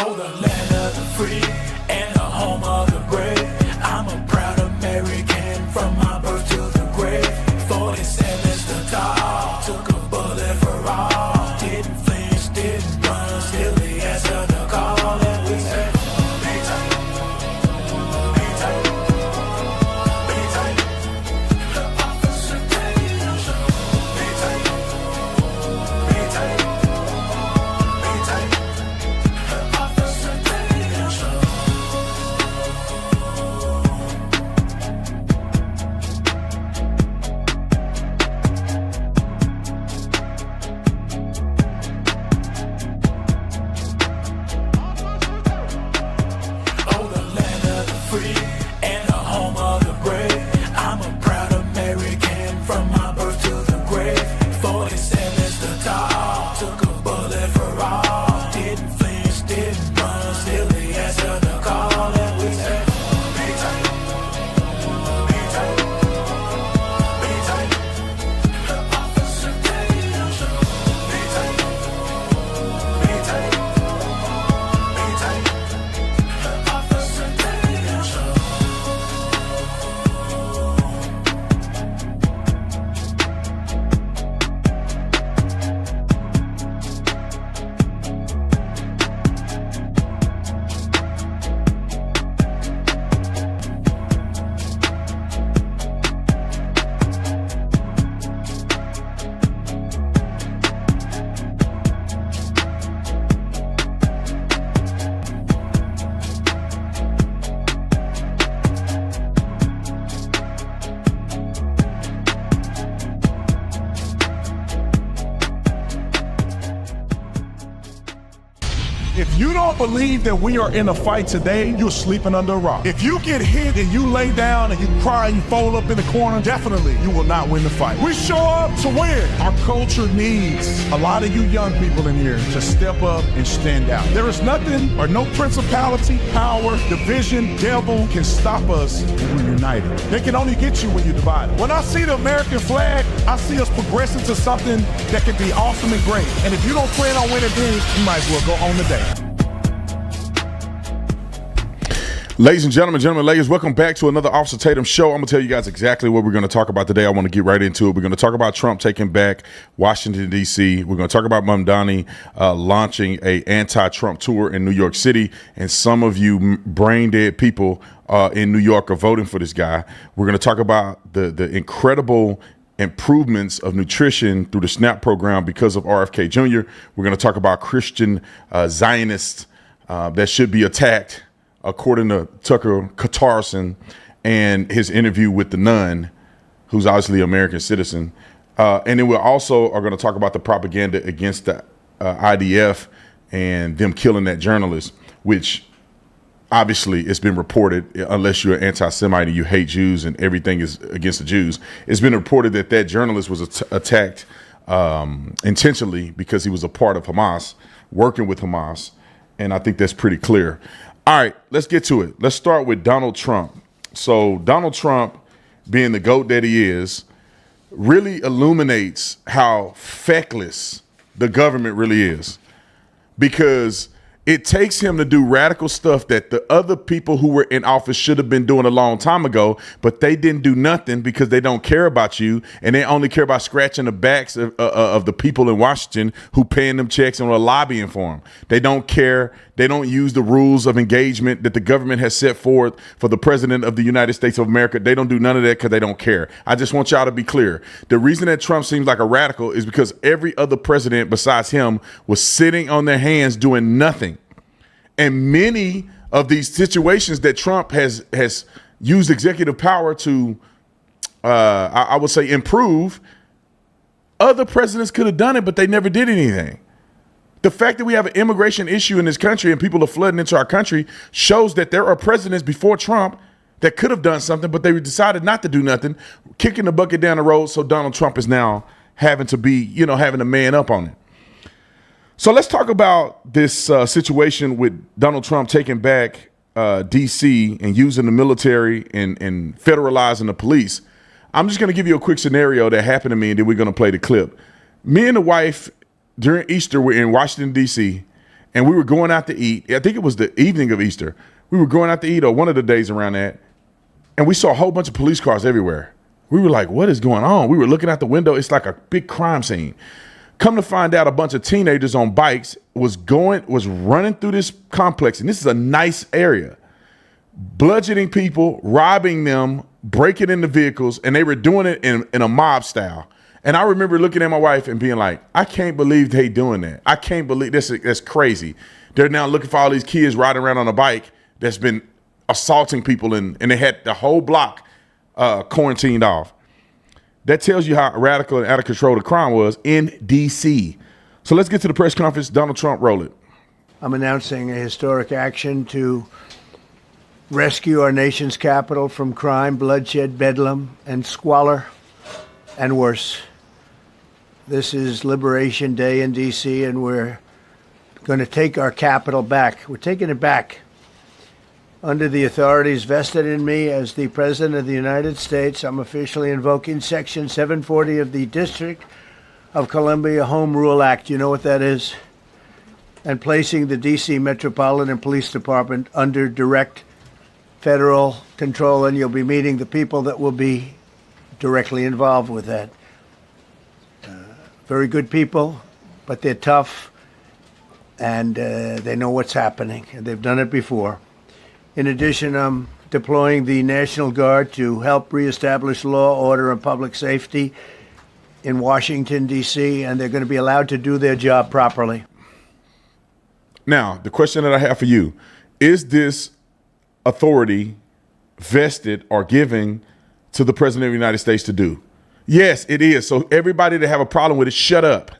Oh, the land of the free and the home of the brave. I'm a proud American from my birth to the grave. 47's the dog, took a bullet for all. Didn't flinch, didn't run, still he answered the call. And we said, be tight, be tight, be tight. The officer Tatum show. Be tight, be tight, be tight. The officer Tatum show. Oh, the land of the free and the home of the brave. I'm a proud American from my birth to the grave. 47's the dog, took a bullet for all. Didn't flinch, didn't run, still he answered the call. And we said, be tight, be tight, be tight. The officer Tatum show. Be tight, be tight, be tight. The officer Tatum show. If you don't believe that we are in a fight today, you're sleeping under a rock. If you get hit and you lay down and you cry and you fold up in the corner, definitely you will not win the fight. We show up to win. Our culture needs a lot of you young people in here to step up and stand out. There is nothing or no principality, power, division, devil can stop us when we're united. They can only get you when you're divided. When I see the American flag, I see us progressing to something that can be awesome and great. And if you don't plan on winning then, you might as well go on the day. Ladies and gentlemen, ladies, welcome back to another Officer Tatum show. I'm going to tell you guys exactly what we're going to talk about today. I want to get right into it. We're going to talk about Trump taking back Washington, D.C. We're going to talk about Mamdani launching a anti-Trump tour in New York City. And some of you brain-dead people in New York are voting for this guy. We're going to talk about the incredible improvements of nutrition through the SNAP program because of RFK Jr. We're going to talk about Christian Zionists that should be attacked, according to Tucker Carlson and his interview with the nun, who's obviously an American citizen. And then we also are going to talk about the propaganda against the IDF and them killing that journalist, which obviously it's been reported, unless you're an anti-Semite and you hate Jews and everything is against the Jews, it's been reported that that journalist was attacked intentionally because he was a part of Hamas, working with Hamas. And I think that's pretty clear. All right, let's get to it. Let's start with Donald Trump. So Donald Trump, being the GOAT that he is, really illuminates how feckless the government really is, because it takes him to do radical stuff that the other people who were in office should have been doing a long time ago, but they didn't do nothing because they don't care about you, and they only care about scratching the backs of the people in Washington who paying them checks and are lobbying for them. They don't care. They don't use the rules of engagement that the government has set forth for the president of the United States of America. They don't do none of that because they don't care. I just want y'all to be clear. The reason that Trump seems like a radical is because every other president besides him was sitting on their hands doing nothing. And many of these situations that Trump has used executive power to, I would say, improve, other presidents could have done it, but they never did anything. The fact that we have an immigration issue in this country and people are flooding into our country shows that there are presidents before Trump that could have done something, but they decided not to do nothing, kicking the bucket down the road. So Donald Trump is now having to be, having to man up on it. So let's talk about this situation with Donald Trump taking back D.C. and using the military and federalizing the police. I'm just going to give you a quick scenario that happened to me, and then we're going to play the clip. Me and the wife during Easter were in Washington, D.C., and we were going out to eat. I think it was the evening of Easter. We were going out to eat, or one of the days around that, and we saw a whole bunch of police cars everywhere. We were like, what is going on? We were looking out the window. It's like a big crime scene. Come to find out, a bunch of teenagers on bikes was running through this complex, and this is a nice area, bludgeoning people, robbing them, breaking into vehicles, and they were doing it in a mob style. And I remember looking at my wife and being like, I can't believe they doing that. I can't believe this. That's crazy. They're now looking for all these kids riding around on a bike that's been assaulting people, and they had the whole block quarantined off. That tells you how radical and out of control the crime was in D.C. So let's get to the press conference. Donald Trump, roll it. I'm announcing a historic action to rescue our nation's capital from crime, bloodshed, bedlam, and squalor, and worse. This is Liberation Day in D.C., and we're going to take our capital back. We're taking it back. Under the authorities vested in me as the President of the United States, I'm officially invoking Section 740 of the District of Columbia Home Rule Act. You know what that is? And placing the D.C. Metropolitan Police Department under direct federal control, and you'll be meeting the people that will be directly involved with that. Very good people, but they're tough, and they know what's happening, and they've done it before. In addition, I'm deploying the National Guard to help reestablish law, order, and public safety in Washington, D.C., and they're going to be allowed to do their job properly. Now, the question that I have for you, is this authority vested or given to the President of the United States to do? Yes, it is. So everybody that have a problem with it, shut up.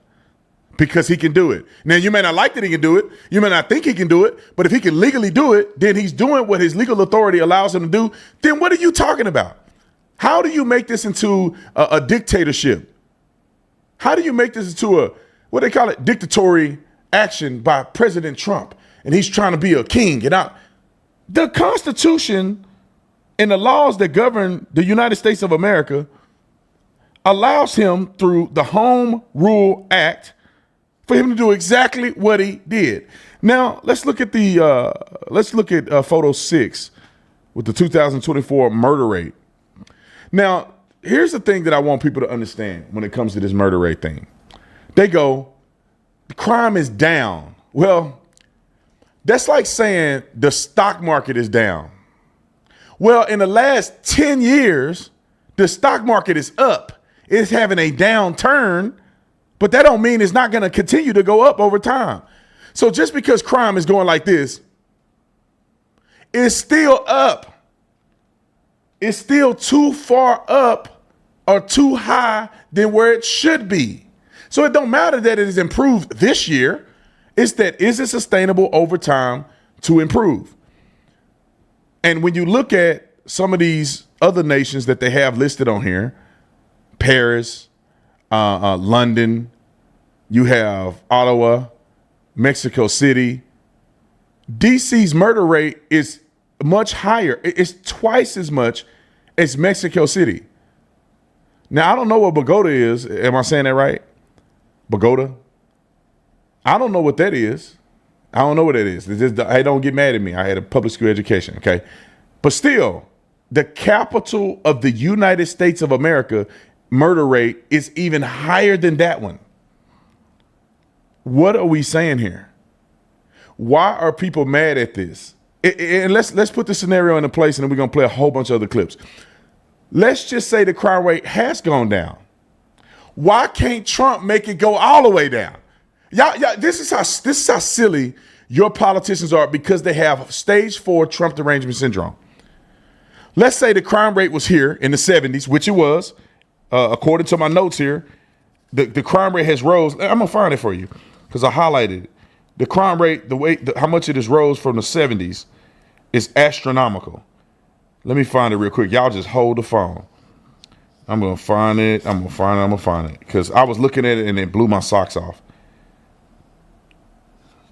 Because he can do it. Now, you may not like that he can do it. You may not think he can do it. But if he can legally do it, then he's doing what his legal authority allows him to do. Then what are you talking about? How do you make this into a dictatorship? How do you make this into a, what they call it, dictatorial action by President Trump? And he's trying to be a king. And the Constitution and the laws that govern the United States of America allows him through the Home Rule Act for him to do exactly what he did. Now let's look at photo 6 with the 2024 murder rate. Now here's the thing that I want people to understand when it comes to this murder rate thing. They go, crime is down. Well, that's like saying the stock market is down. Well, in the last 10 years, the stock market is up. It's having a downturn. But that don't mean it's not going to continue to go up over time. So just because crime is going like this, it's still up. It's still too far up or too high than where it should be. So it don't matter that it has improved this year. It's that, is it sustainable over time to improve? And when you look at some of these other nations that they have listed on here, Paris, London, you have Ottawa, Mexico City. DC's murder rate is much higher. It's twice as much as Mexico City. Now, I don't know what Bogota is. Am I saying that right? Bogota? I don't know what that is. I don't know what that is. It's just, hey, don't get mad at me. I had a public school education, okay? But still, the capital of the United States of America murder rate is even higher than that one. What are we saying here? Why are people mad at this? And let's put the scenario into place, and then we're going to play a whole bunch of other clips. Let's just say the crime rate has gone down. Why can't Trump make it go all the way down? Y'all, this is how silly your politicians are, because they have stage 4 Trump derangement syndrome. Let's say the crime rate was here in the 70s, which it was. According to my notes here, the crime rate has rose. I'm gonna find it for you because I highlighted it. The crime rate, how much it has rose from the 70s is astronomical. Let me find it real quick. Y'all just hold the phone. I'm gonna find it. I'm gonna find it because I was looking at it and it blew my socks off.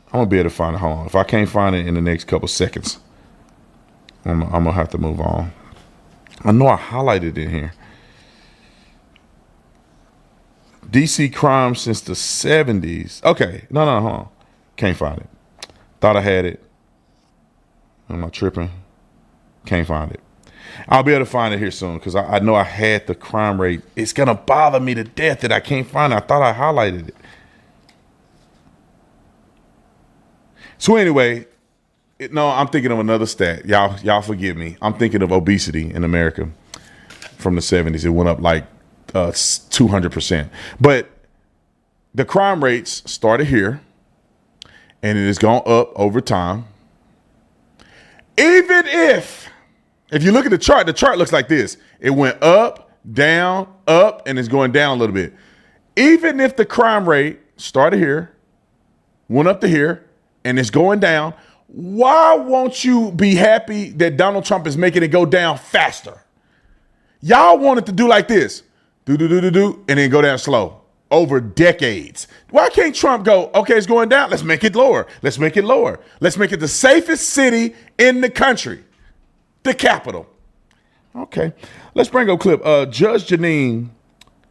I'm gonna be able to find it. Hold on. If I can't find it in the next couple seconds, I'm gonna have to move on. I know I highlighted it in here. DC crime since the 70s. Okay, no, hold on. Can't find it. Thought I had it. Am I tripping? Can't find it. I'll be able to find it here soon because I know I had the crime rate. It's going to bother me to death that I can't find it. I thought I highlighted it. So anyway, no, I'm thinking of another stat. Y'all forgive me. I'm thinking of obesity in America from the 70s. It went up like 200%. But the crime rates started here, and it has gone up over time. Even if you look at the chart looks like this. It went up, and it's going down a little bit. Even if the crime rate started here, went up to here, and it's going down, why won't you be happy that Donald Trump is making it go down faster? Y'all want it to do like this, and then go down slow over decades. Why can't Trump go, okay, it's going down, let's make it lower. Let's make it lower. Let's make it the safest city in the country, the Capitol. Okay, let's bring up a clip. Judge Janine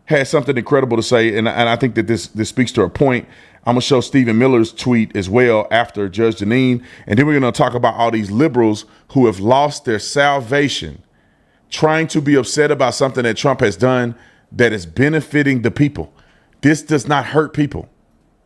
has something incredible to say, and I think that this speaks to her point. I'm going to show Stephen Miller's tweet as well after Judge Janine, and then we're going to talk about all these liberals who have lost their salvation trying to be upset about something that Trump has done that is benefiting the people. This does not hurt people.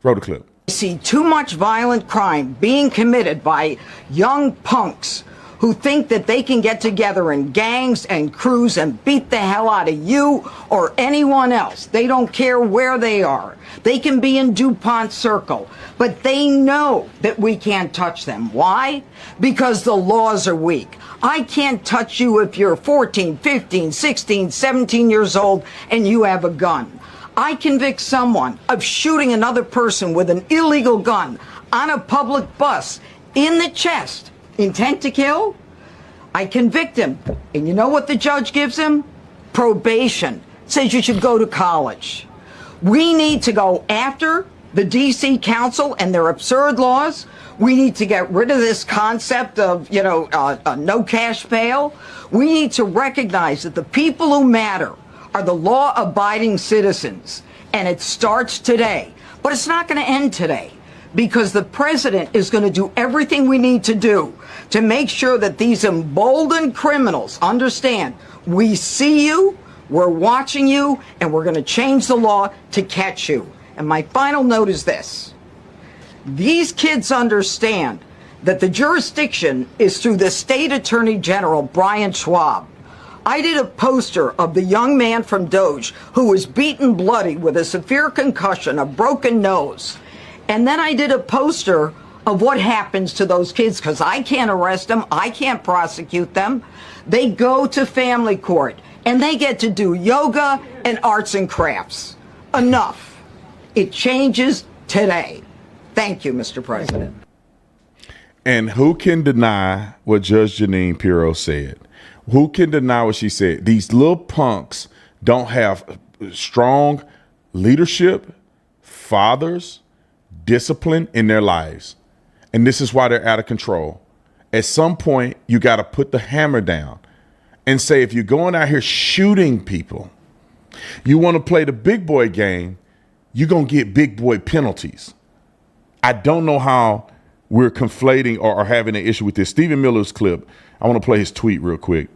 Roll the clip. I see too much violent crime being committed by young punks who think that they can get together in gangs and crews and beat the hell out of you or anyone else. They don't care where they are. They can be in DuPont Circle, but they know that we can't touch them. Why? Because the laws are weak. I can't touch you if you're 14, 15, 16, 17 years old and you have a gun. I convict someone of shooting another person with an illegal gun on a public bus in the chest, intent to kill. I convict him. And you know what the judge gives him? Probation. Says you should go to college. We need to go after the D.C. Council and their absurd laws. We need to get rid of this concept of, no cash bail. We need to recognize that the people who matter are the law-abiding citizens, and it starts today. But it's not going to end today, because the president is going to do everything we need to do to make sure that these emboldened criminals understand we see you, we're watching you, and we're going to change the law to catch you. And my final note is this. These kids understand that the jurisdiction is through the state attorney general, Brian Schwab. I did a poster of the young man from Doge who was beaten bloody with a severe concussion, a broken nose. And then I did a poster of what happens to those kids, because I can't arrest them, I can't prosecute them. They go to family court and they get to do yoga and arts and crafts. Enough. It changes today. Thank you, Mr. President. And who can deny what Judge Janine Pirro said? Who can deny what she said? These little punks don't have strong leadership, fathers, discipline in their lives. And this is why they're out of control. At some point, you got to put the hammer down and say, if you're going out here shooting people, you want to play the big boy game, you're going to get big boy penalties. I don't know how we're conflating or having an issue with this. Stephen Miller's clip, I want to play his tweet real quick.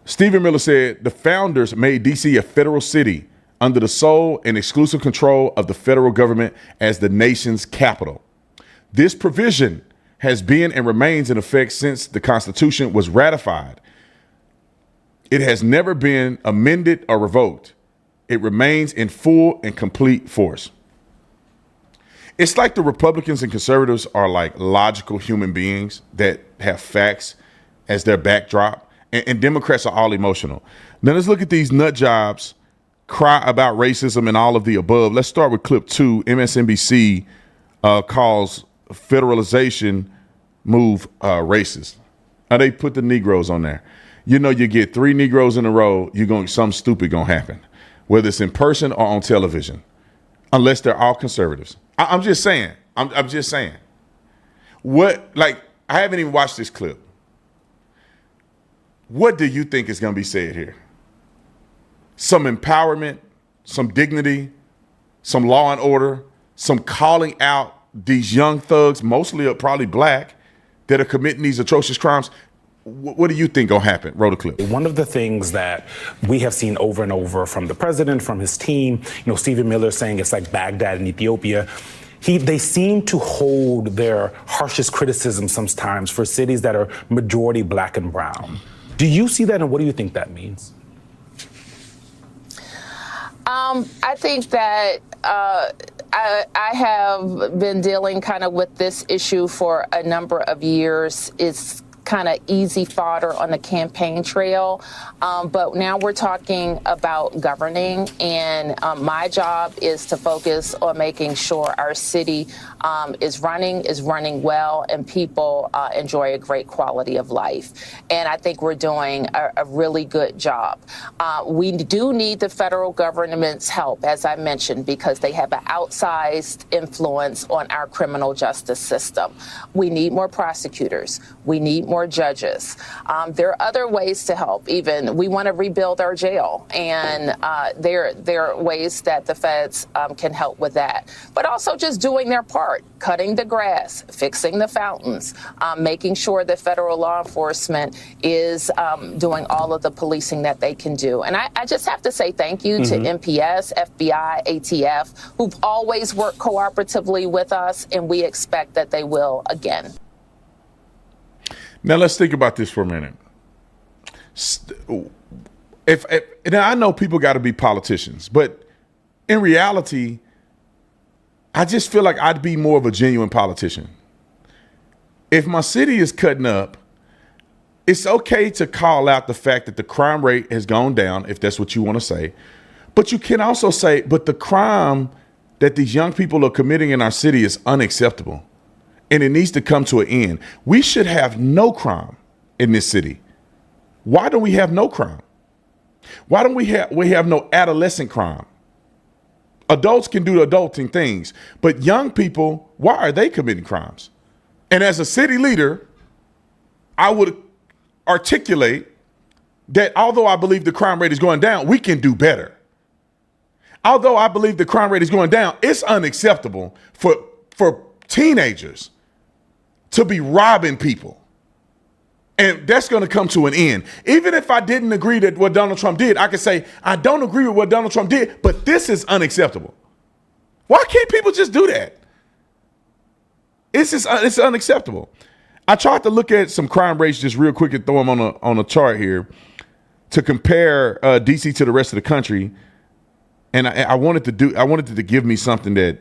Stephen Miller said, the founders made D.C. a federal city under the sole and exclusive control of the federal government as the nation's capital. This provision has been and remains in effect since the Constitution was ratified. It has never been amended or revoked. It remains in full and complete force. It's like the Republicans and conservatives are like logical human beings that have facts as their backdrop, and Democrats are all emotional. Now let's look at these nut jobs cry about racism and all of the above. Let's start with clip 2. MSNBC calls federalization move racist. Now they put the Negroes on there. You know, you get 3 Negroes in a row, something stupid gonna happen, whether it's in person or on television, unless they're all conservatives. I'm just saying. I'm just saying. I haven't even watched this clip. What do you think is going to be said here? Some empowerment, some dignity, some law and order, some calling out these young thugs, mostly probably black, that are committing these atrocious crimes. What do you think gonna happen? Roll the clip. One of the things that we have seen over and over from the president, from his team, Stephen Miller saying it's like Baghdad in Ethiopia. They seem to hold their harshest criticism sometimes for cities that are majority black and brown. Do you see that, and what do you think that means? I think that I have been dealing kind of with this issue for a number of years. It's kind of easy fodder on the campaign trail. But now we're talking about governing, and my job is to focus on making sure our city is running well, and people enjoy a great quality of life. And I think we're doing a really good job. We do need the federal government's help, as I mentioned, because they have an outsized influence on our criminal justice system. We need more prosecutors. We need more judges. There are other ways to help. Even we want to rebuild our jail, and there are ways that the feds can help with that. But also just doing their part, cutting the grass, fixing the fountains, making sure that federal law enforcement is doing all of the policing that they can do. And I just have to say thank you to MPS, FBI, ATF, who've always worked cooperatively with us, and we expect that they will again. Now let's think about this for a minute. Now I know people got to be politicians, but in reality, I just feel like I'd be more of a genuine politician. If my city is cutting up, it's okay to call out the fact that the crime rate has gone down, if that's what you want to say. But you can also say, but the crime that these young people are committing in our city is unacceptable, and it needs to come to an end. We should have no crime in this city. Why don't we have no crime? Why don't we have no adolescent crime? Adults can do adulting things, but young people, why are they committing crimes? And as a city leader, I would articulate that although I believe the crime rate is going down, we can do better. Although I believe the crime rate is going down, it's unacceptable for teenagers to be robbing people. And that's going to come to an end. Even if I didn't agree with what Donald Trump did, I could say, I don't agree with what Donald Trump did, but this is unacceptable. Why can't people just do that? It's unacceptable. I tried to look at some crime rates just real quick and throw them on a chart here to compare DC to the rest of the country. And I wanted it to give me something that,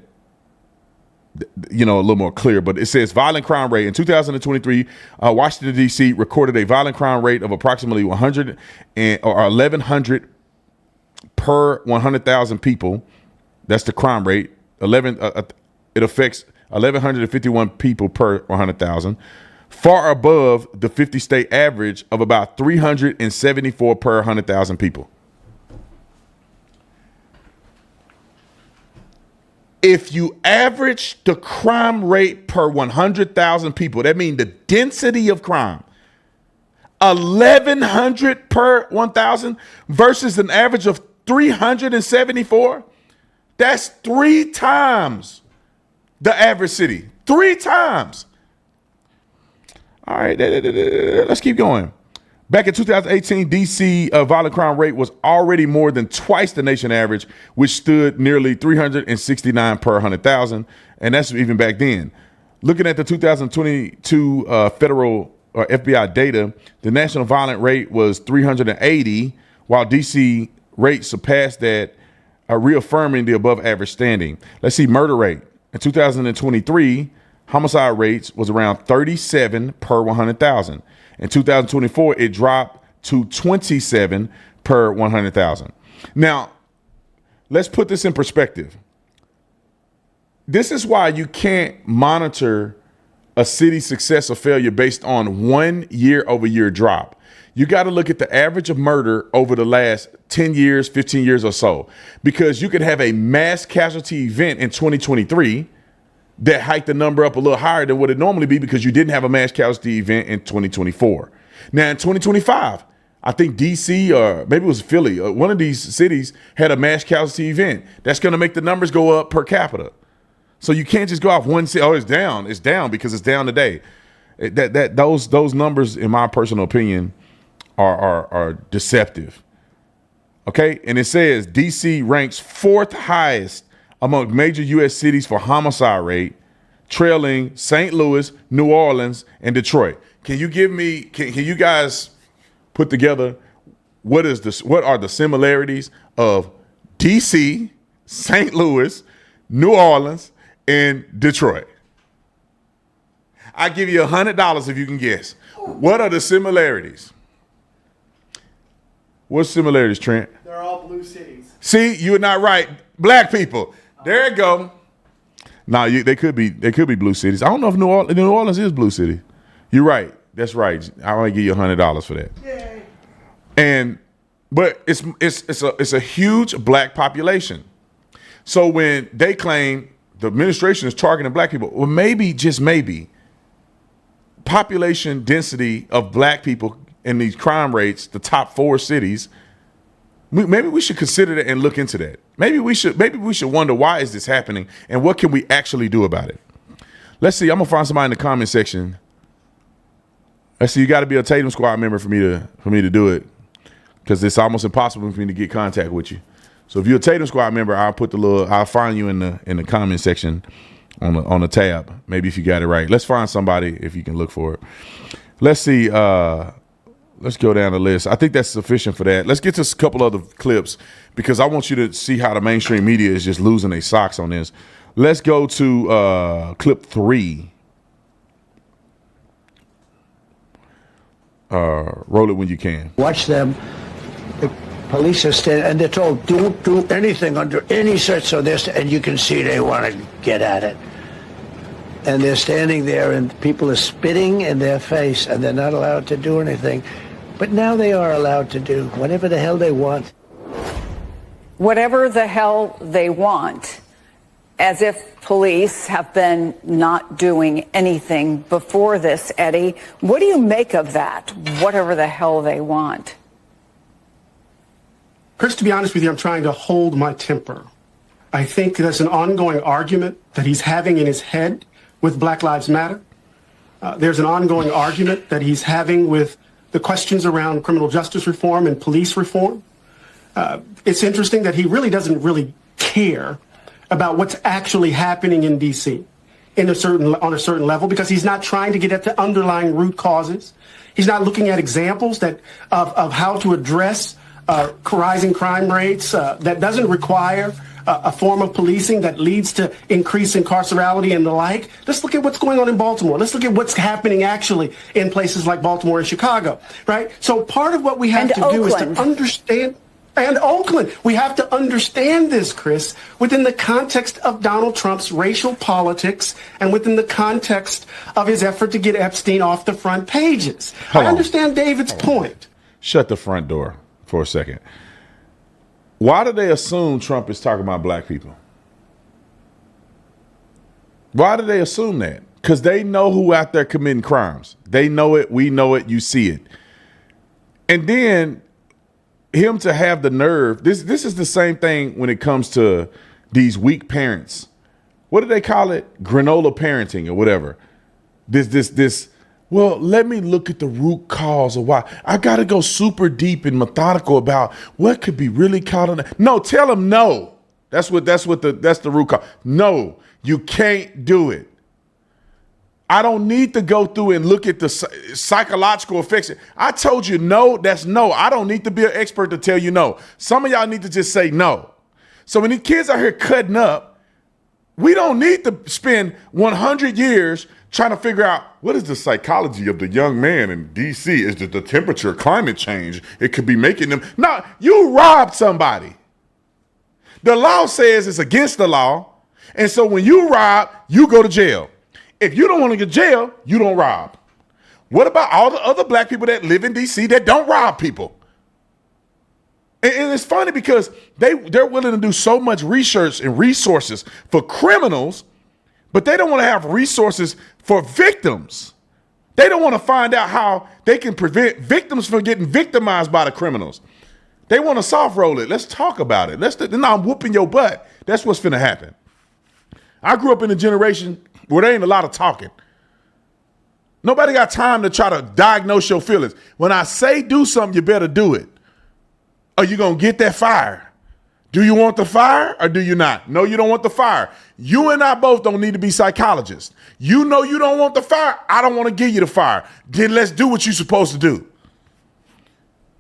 a little more clear, but it says violent crime rate in 2023, Washington D.C. recorded a violent crime rate of approximately 1,100 per 100,000 people. That's the crime rate. It affects 1,151 people per 100,000, far above the 50-state average of about 374 per 100,000 people. If you average the crime rate per 100,000 people, that means the density of crime, 1,100 per 1,000 versus an average of 374, that's 3 times the average city. 3 times. All right, let's keep going. Back in 2018, D.C. Violent crime rate was already more than twice the nation average, which stood nearly 369 per 100,000, and that's even back then. Looking at the 2022 federal FBI data, the national violent rate was 380, while D.C. rate surpassed that, reaffirming the above average standing. Let's see murder rate. In 2023, homicide rates was around 37 per 100,000. In 2024, it dropped to 27 per 100,000. Now, let's put this in perspective. This is why you can't monitor a city's success or failure based on 1 year-over-year drop. You got to look at the average of murder over the last 10 years, 15 years or so, because you could have a mass casualty event in 2023 that hiked the number up a little higher than what it normally be because you didn't have a mass casualty event in 2024. Now in 2025, I think DC or maybe it was Philly, one of these cities had a mass casualty event. That's going to make the numbers go up per capita. So you can't just go off one city. Oh, it's down. It's down because it's down today. Those numbers, in my personal opinion, are deceptive. Okay, and it says D.C. ranks 4th highest among major U.S. cities for homicide rate, trailing St. Louis, New Orleans, and Detroit. Can you give me? Can you guys put together what are the similarities of D.C., St. Louis, New Orleans, and Detroit? I give you $100 if you can guess. What are the similarities? What's similarities, Trent? They're all blue cities. See, you're not right. Black people. There you go. Nah, they could be blue cities. I don't know if New Orleans is blue city. You're right. That's right. I want to give you $100 for that. Yay. But it's a huge black population. So when they claim the administration is targeting black people, well, maybe, just maybe, population density of black people in these crime rates, the top 4 cities, maybe we should consider that and look into that. Maybe we should wonder, why is this happening and what can we actually do about it? Let's see. I'm gonna find somebody in the comment section. Let's see. You got to be a Tatum Squad member for me to do it, because it's almost impossible for me to get contact with you. So if you're a Tatum Squad member, I'll find you in the comment section on the tab. Maybe if you got it right. Let's find somebody if you can look for it. Let's see. Let's go down the list. I think that's sufficient for that. Let's get to a couple other clips, because I want you to see how the mainstream media is just losing their socks on this. Let's go to clip 3. Roll it when you can. Watch them. The police are standing, and they're told, don't do anything under any such of this, and you can see they want to get at it. And they're standing there, and people are spitting in their face, and they're not allowed to do anything. But now they are allowed to do whatever the hell they want. Whatever the hell they want, as if police have been not doing anything before this, Eddie. What do you make of that? Whatever the hell they want. Chris, to be honest with you, I'm trying to hold my temper. I think there's an ongoing argument that he's having in his head with Black Lives Matter. There's an ongoing argument that he's having with the questions around criminal justice reform and police reform. It's interesting that he really doesn't really care about what's actually happening in D.C. on a certain level, because he's not trying to get at the underlying root causes. He's not looking at examples of how to address rising crime rates that doesn't require a form of policing that leads to increased incarcerality and the like. Let's look at what's going on in Baltimore. Let's look at what's happening actually in places like Baltimore and Chicago, right? So part of what we have to do is to understand. And Oakland. We have to understand this, Chris, within the context of Donald Trump's racial politics and within the context of his effort to get Epstein off the front pages. I understand David's point. Shut the front door for a second. Why do they assume Trump is talking about black people? Why do they assume that? Because they know who out there committing crimes. They know it. We know it. You see it. And then him to have the nerve. This is the same thing when it comes to these weak parents. What do they call it? Granola parenting or whatever. This. Well, let me look at the root cause of why. I got to go super deep and methodical about what could be really caught on that. No, tell them no. That's the root cause. No, you can't do it. I don't need to go through and look at the psychological effects. I told you no, that's no. I don't need to be an expert to tell you no. Some of y'all need to just say no. So when these kids out here cutting up, we don't need to spend 100 years trying to figure out what is the psychology of the young man in D.C. Is it the temperature, climate change? It could be making them. No, you robbed somebody. The law says it's against the law. And so when you rob, you go to jail. If you don't want to get jail, you don't rob. What about all the other black people that live in D.C. that don't rob people? And it's funny because they're willing to do so much research and resources for criminals, but they don't want to have resources for victims. They don't want to find out how they can prevent victims from getting victimized by the criminals. They want to soft roll it. Let's talk about it. No, I'm whooping your butt. That's what's finna happen. I grew up in a generation where there ain't a lot of talking. Nobody got time to try to diagnose your feelings. When I say do something, you better do it. Are you going to get that fire? Do you want the fire or do you not? No, you don't want the fire. You and I both don't need to be psychologists. You know you don't want the fire. I don't want to give you the fire. Then let's do what you're supposed to do.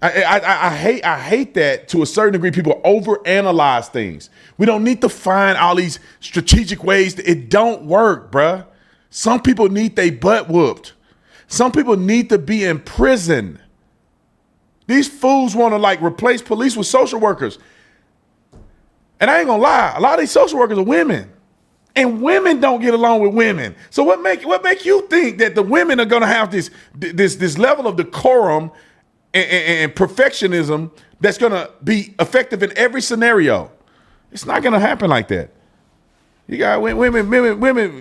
I hate that to a certain degree. People overanalyze things. We don't need to find all these strategic ways. It don't work, bruh. Some people need their butt whooped. Some people need to be in prison. These fools want to like replace police with social workers. And I ain't gonna lie, a lot of these social workers are women. And women don't get along with women. So what make you think that the women are gonna have this level of decorum and perfectionism that's gonna be effective in every scenario? It's not gonna happen like that. You got women,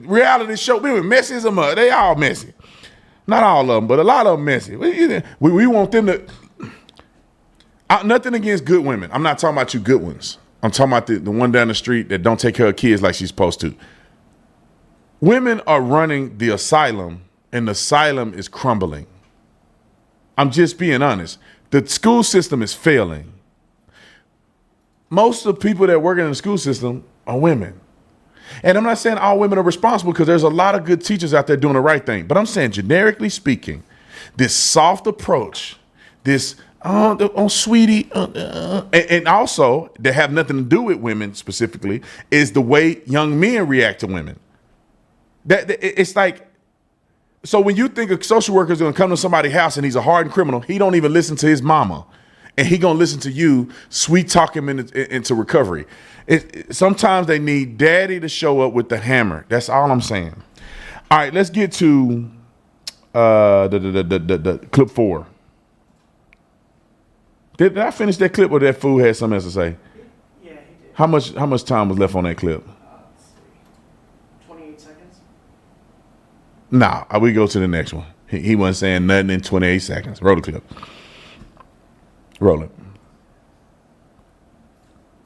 reality show, women messy as a mud. They all messy. Not all of them, but a lot of them messy. We want them to, nothing against good women. I'm not talking about you good ones. I'm talking about the one down the street that don't take care of kids like she's supposed to. Women are running the asylum, and the asylum is crumbling. I'm just being honest. The school system is failing. Most of the people that work in the school system are women. And I'm not saying all women are responsible because there's a lot of good teachers out there doing the right thing. But I'm saying, generically speaking, this soft approach, this sweetie, and also that have nothing to do with women specifically, is the way young men react to women. That it's like, so when you think a social worker is going to come to somebody's house and he's a hardened criminal, he don't even listen to his mama, and he going to listen to you, sweet talk him into recovery. Sometimes they need daddy to show up with the hammer. That's all I'm saying. All right, let's get to the clip 4. Did I finish that clip or that fool had something else to say? Yeah, he did. How much time was left on that clip? Let's see. 28 seconds? Nah, we go to the next one. He wasn't saying nothing in 28 seconds. Roll the clip. Roll it.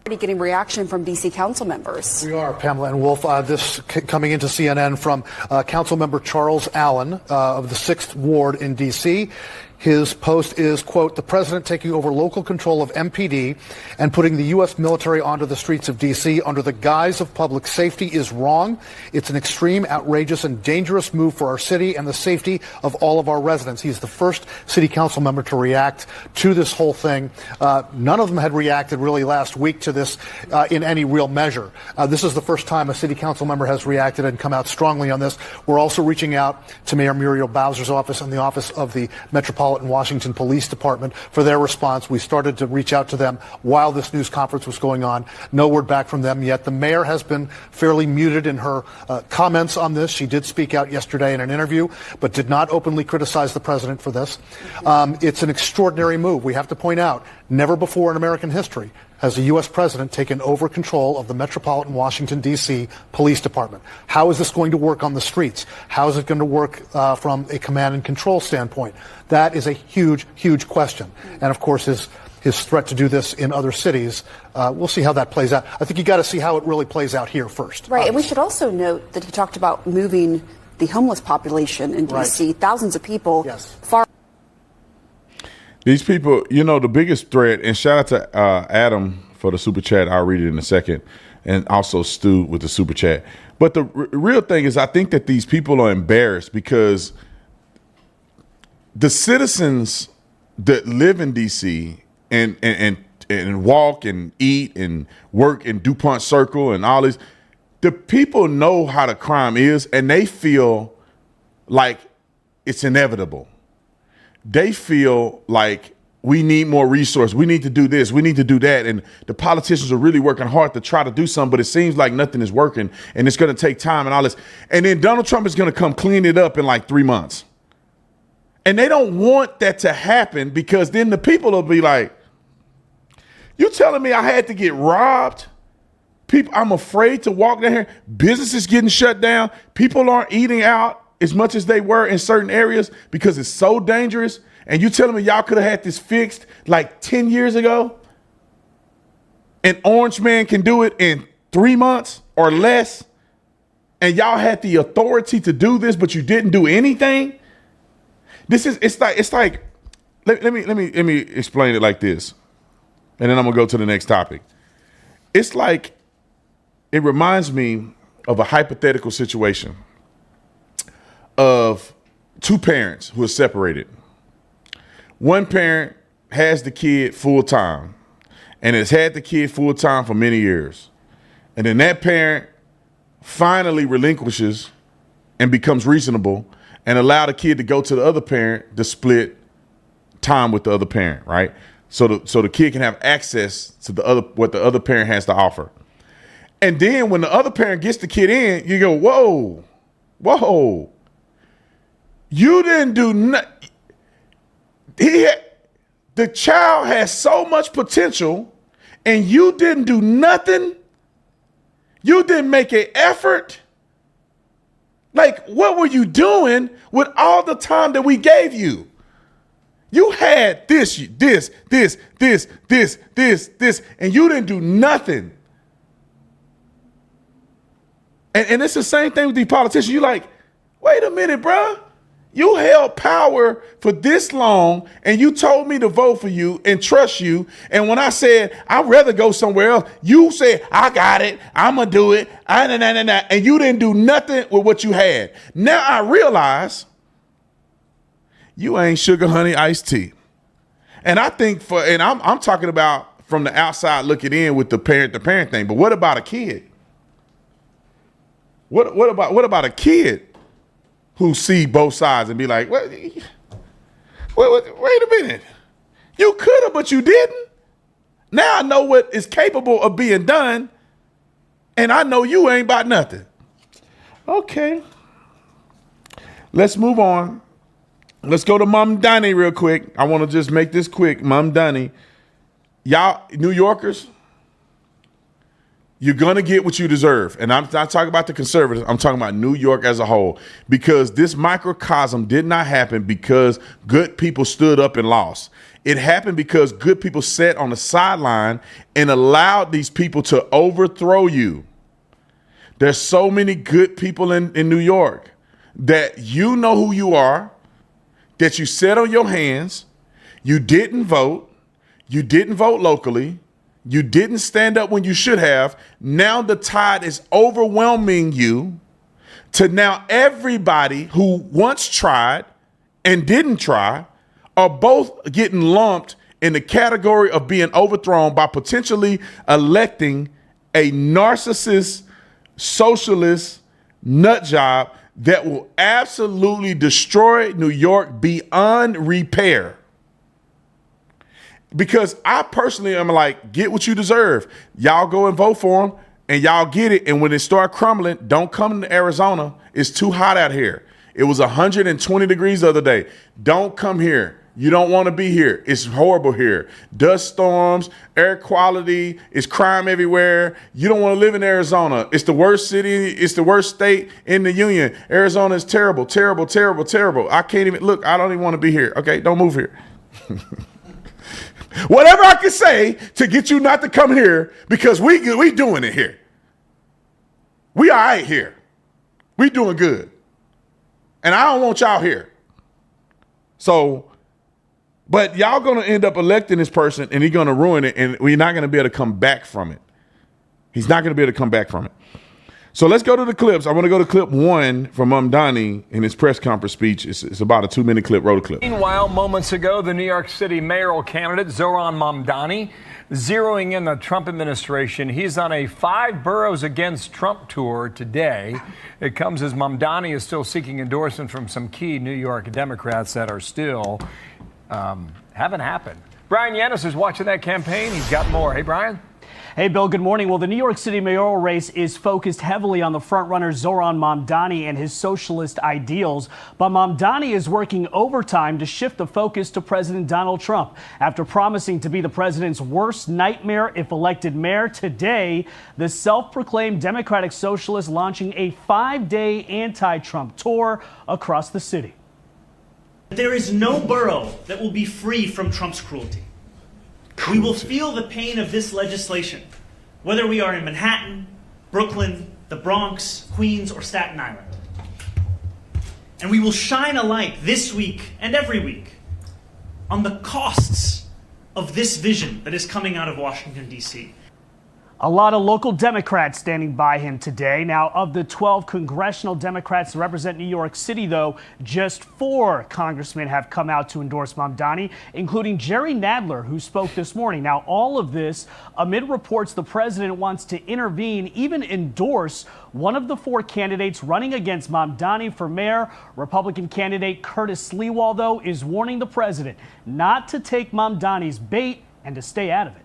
Getting reaction from D.C. council members. We are, Pamela and Wolf. This coming into CNN from Council Member Charles Allen of the 6th Ward in D.C. His post is, quote, the president taking over local control of MPD and putting the U.S. military onto the streets of D.C. under the guise of public safety is wrong. It's an extreme, outrageous, and dangerous move for our city and the safety of all of our residents. He's the first city council member to react to this whole thing. None of them had reacted really last week to this in any real measure. This is the first time a city council member has reacted and come out strongly on this. We're also reaching out to Mayor Muriel Bowser's office and the office of the Metropolitan Washington Police Department for their response. We started to reach out to them while this news conference was going on. No word back from them yet. The mayor has been fairly muted in her comments on this. She did speak out yesterday in an interview, but did not openly criticize the president for this. It's an extraordinary move. We have to point out, never before in American history has the U.S. president taken over control of the Metropolitan Washington, D.C. Police Department. How is this going to work on the streets? How is it going to work from a command and control standpoint? That is a huge, huge question. And, of course, his threat to do this in other cities, we'll see how that plays out. I think you got to see how it really plays out here first. Right, and we should also note that he talked about moving the homeless population in D.C., right. Thousands of people far. These people, you know, the biggest threat, and shout out to Adam for the super chat. I'll read it in a second. And also Stu with the super chat. But the real thing is I think that these people are embarrassed because the citizens that live in D.C. and walk and eat and work in DuPont Circle and all this, the people know how the crime is and they feel like it's inevitable. They feel like we need more resources. We need to do this. We need to do that. And the politicians are really working hard to try to do something, but it seems like nothing is working and it's going to take time and all this. And then Donald Trump is going to come clean it up in like 3 months. And they don't want that to happen because then the people will be like, you telling me I had to get robbed? People, I'm afraid to walk down here. Businesses getting shut down. People aren't eating out as much as they were in certain areas because it's so dangerous. And you telling me y'all could have had this fixed like 10 years ago? And Orange Man can do it in 3 months or less? and y'all had the authority to do this, but you didn't do anything. It's like, let me explain it like this. And then I'm gonna go to the next topic. It's like, it reminds me of a hypothetical situation of two parents who are separated. One parent has the kid full time and has had the kid full time for many years. And then that parent finally relinquishes and becomes reasonable and allow the kid to go to the other parent to split time with the other parent, right? So the kid can have access to what the other parent has to offer. And then when the other parent gets the kid in, you go, whoa. You didn't do nothing. The child has so much potential and you didn't do nothing. You didn't make an effort. Like, what were you doing with all the time that we gave you? You had this, and you didn't do nothing. And it's the same thing with these politicians. You like, wait a minute, bruh. You held power for this long, and you told me to vote for you and trust you. And when I said, I'd rather go somewhere else, you said, I got it. I'm going to do it. And you didn't do nothing with what you had. Now I realize you ain't sugar, honey, iced tea. And I think I'm talking about from the outside looking in with the parent thing. But what about a kid? What about a kid who see both sides and be like, wait a minute. You could have, but you didn't. Now I know what is capable of being done, and I know you ain't about nothing. Okay. Let's move on. Let's go to Mamdani real quick. I want to just make this quick. Mamdani. Y'all, New Yorkers, you're going to get what you deserve. And I'm not talking about the conservatives. I'm talking about New York as a whole. Because this microcosm did not happen because good people stood up and lost. It happened because good people sat on the sideline and allowed these people to overthrow you. There's so many good people in New York that you know who you are, that you sat on your hands, you didn't vote locally, you didn't stand up when you should have. Now the tide is overwhelming you to now everybody who once tried and didn't try are both getting lumped in the category of being overthrown by potentially electing a narcissist, socialist nut job that will absolutely destroy New York beyond repair. Because I personally am like, get what you deserve. Y'all go and vote for them and y'all get it. And when it start crumbling, don't come to Arizona. It's too hot out here. It was 120 degrees the other day. Don't come here. You don't want to be here. It's horrible here. Dust storms, air quality, it's crime everywhere. You don't want to live in Arizona. It's the worst city. It's the worst state in the union. Arizona is terrible, terrible, terrible, terrible. I can't even look. I don't even want to be here. Okay, don't move here. Whatever I can say to get you not to come here because we doing it here. We all right here. We doing good. And I don't want y'all here. So, but y'all going to end up electing this person and he's going to ruin it and we're not going to be able to come back from it. He's not going to be able to come back from it. So let's go to the clips. I want to go to clip 1 from Mamdani in his press conference speech. It's about a 2-minute clip. Roll the clip. Meanwhile, moments ago, the New York City mayoral candidate, Zohran Mamdani, zeroing in the Trump administration. He's on a 5 boroughs against Trump tour today. It comes as Mamdani is still seeking endorsement from some key New York Democrats that are still haven't happened. Brian Yanis is watching that campaign. He's got more. Hey, Brian. Hey, Bill, good morning. Well, the New York City mayoral race is focused heavily on the frontrunner Zohran Mamdani and his socialist ideals. But Mamdani is working overtime to shift the focus to President Donald Trump. After promising to be the president's worst nightmare if elected mayor, today, the self-proclaimed Democratic socialist launching a 5-day anti-Trump tour across the city. There is no borough that will be free from Trump's cruelty. We will feel the pain of this legislation, whether we are in Manhattan, Brooklyn, the the Bronx, Queens, or Staten Island. And we will shine a light this week and every week on the costs of this vision that is coming out of Washington, D.C. A lot of local Democrats standing by him today. Now, of the 12 congressional Democrats that represent New York City, though, just 4 congressmen have come out to endorse Mamdani, including Jerry Nadler, who spoke this morning. Now, all of this amid reports the president wants to intervene, even endorse one of the 4 candidates running against Mamdani for mayor. Republican candidate Curtis Sliwell, though, is warning the president not to take Mamdani's bait and to stay out of it.